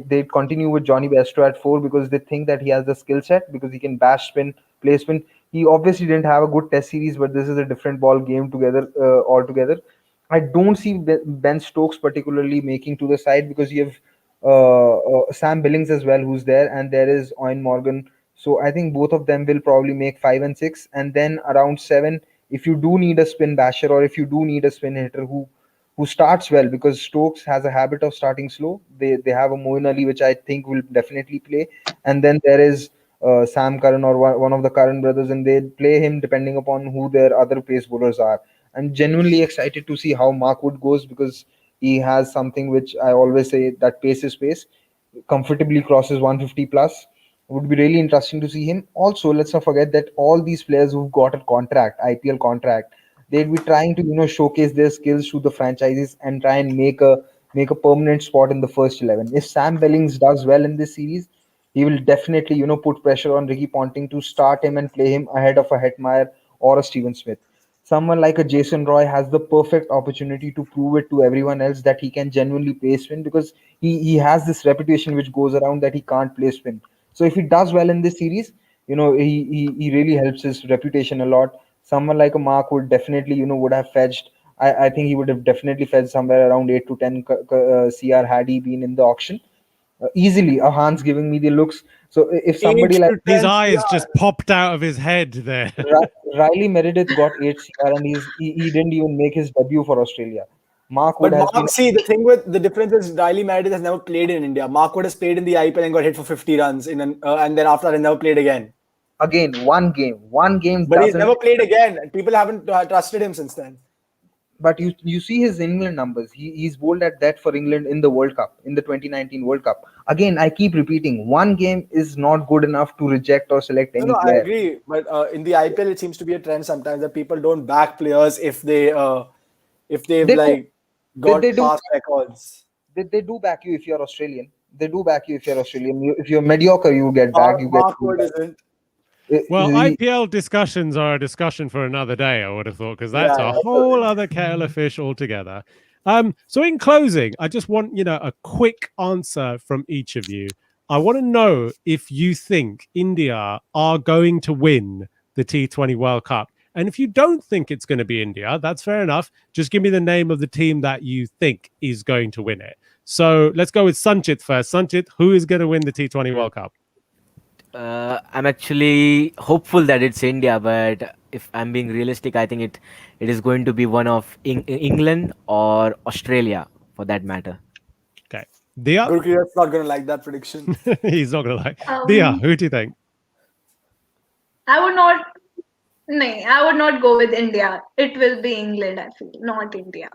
they continue with Johnny Bairstow at 4, because they think that he has the skill set, because he can bash spin, play spin. He obviously didn't have a good test series, but this is a different ball game together altogether. I don't see Ben Stokes particularly making to the side, because you have Sam Billings as well, who's there, and there is Owen Morgan. So I think both of them will probably make 5 and 6, and then around 7, if you do need a spin basher, or if you do need a spin hitter who starts well, because Stokes has a habit of starting slow. They have a Moeen Ali, which I think will definitely play, and then there is Sam Curran, or one of the Curran brothers, and they play him depending upon who their other pace bowlers are. I'm genuinely excited to see how Mark Wood goes, because he has something which I always say, that pace is pace, comfortably crosses 150 plus. Would be really interesting to see him. Also, let's not forget that all these players who've got a contract, IPL contract, they'd be trying to showcase their skills to the franchises and try and make a permanent spot in the first 11. If Sam Billings does well in this series, he will definitely put pressure on Ricky Ponting to start him and play him ahead of a Hetmeyer or a Steven Smith. someone like a Jason Roy has the perfect opportunity to prove it to everyone else that he can genuinely play spin, because he has this reputation which goes around that he can't play spin. So if he does well in this series, he really helps his reputation a lot. Someone like a Mark would definitely, would have fetched. I think he would have definitely fetched somewhere around 8 to 10 CR had he been in the auction. Easily, a Hans giving me the looks. So if somebody 8 like to His 10 eyes CR. just popped out of his head there. Riley Meredith got 8 CR and he didn't even make his debut for Australia. Mark Wood But has been Mark, see, the thing with the difference is Riley Meredith has never played in India. Mark Wood has played in the IPL and got hit for 50 runs and then after that, he never played again. again one game. One game But he's doesn't. never played again. And people haven't trusted him since then. But you see his England numbers. He's bowled at that for England in the World Cup, in the 2019 World Cup. Again, I keep repeating, one game is not good enough to reject or select No, any no, I player. agree. But in the IPL, it seems to be a trend sometimes that people don't back players if they've They do. like They got do. past records. They do back you if you're Australian. They do back you if you're Australian. If you're mediocre, you get back. You get. Mark Wood isn't. Well, He- IPL discussions are a discussion for another day, I would have thought, because that's Yeah, a yeah. whole other kettle of fish altogether. So in closing, I just want, a quick answer from each of you. I want to know if you think India are going to win the T20 World Cup. And if you don't think it's going to be India, that's fair enough. Just give me the name of the team that you think is going to win it. So let's go with Sanchit first. Sanchit, who is going to win the T20 World Cup? I'm actually hopeful that it's India, but if I'm being realistic, I think it is going to be one of England or Australia, for that matter. Okay. Dia? Gurukirt's not going to like that prediction. He's not going to like. Dia, who do you think? I would not. No, I would not go with India. It will be England, I feel, not India.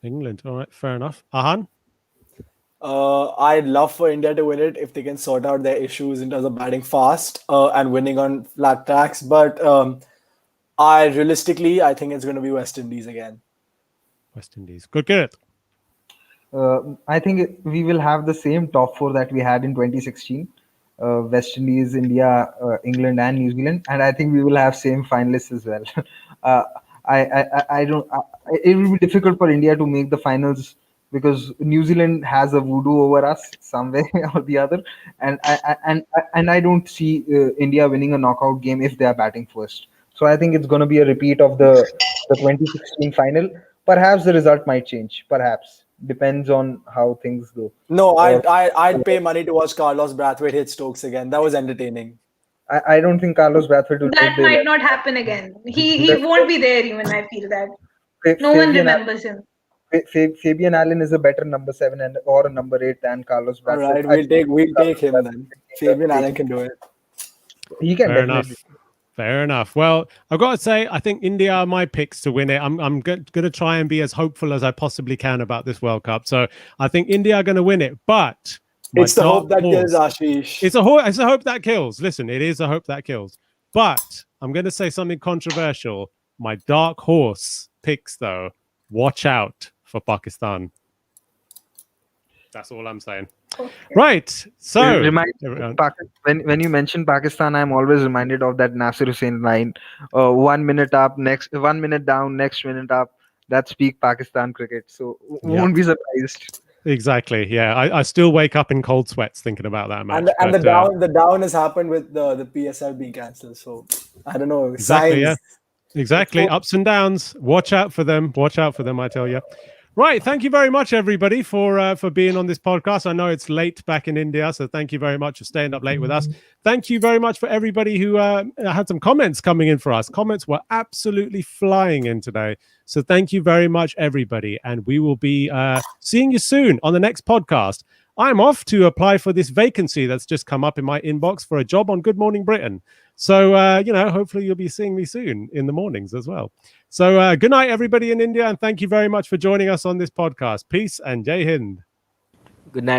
England. All right, fair enough. Ahan? I'd love for India to win it if they can sort out their issues in terms of batting fast and winning on flat tracks. But I think it's going to be West Indies again. West Indies. Good. I think we will have the same top four that we had in 2016. West Indies, India, England, and New Zealand, and I think we will have same finalists as well. uh, I don't. It will be difficult for India to make the finals because New Zealand has a voodoo over us some way or the other, and I don't see India winning a knockout game if they are batting first. So I think it's going to be a repeat of the 2016 final. Perhaps the result might change. Perhaps depends on how things go. No, I'd pay money to watch Carlos Brathwaite hit Stokes again. That was entertaining. I don't think Carlos Brathwaite will That take the might not happen again. He won't be there even. I feel that no one remembers him. Fabian Allen is a better number 7 or a number 8 than Carlos All Brathwaite. right, we'll take him then. Fabian Allen can do it. He can Fair definitely. enough. Fair enough. Well, I've got to say, I think India are my picks to win it. I'm going to try and be as hopeful as I possibly can about this World Cup. So I think India are going to win it. But It's the hope that kills, Ashish. It's a hope that kills. Listen, it is a hope that kills. But I'm going to say something controversial. My dark horse picks, though, watch out for Pakistan. That's all I'm saying. Okay. Right. So When you mention Pakistan, I'm always reminded of that Nasir Hussain line: 1 minute up, 1 minute down, next minute up. That's peak Pakistan cricket. So won't be surprised. Exactly. Yeah, I still wake up in cold sweats thinking about that match. And the down has happened with the PSL being cancelled. So I don't know. Exactly. Signs. Yeah. Exactly. Ups and downs. Watch out for them. Watch out for them. I tell you. Right. Thank you very much, everybody, for being on this podcast. I know it's late back in India, so thank you very much for staying up late with us. Thank you very much for everybody who had some comments coming in for us. Comments were absolutely flying in today. So thank you very much, everybody. And we will be seeing you soon on the next podcast. I'm off to apply for this vacancy that's just come up in my inbox for a job on Good Morning Britain. So, hopefully you'll be seeing me soon in the mornings as well. So good night, everybody in India. And thank you very much for joining us on this podcast. Peace and Jai Hind. Good night.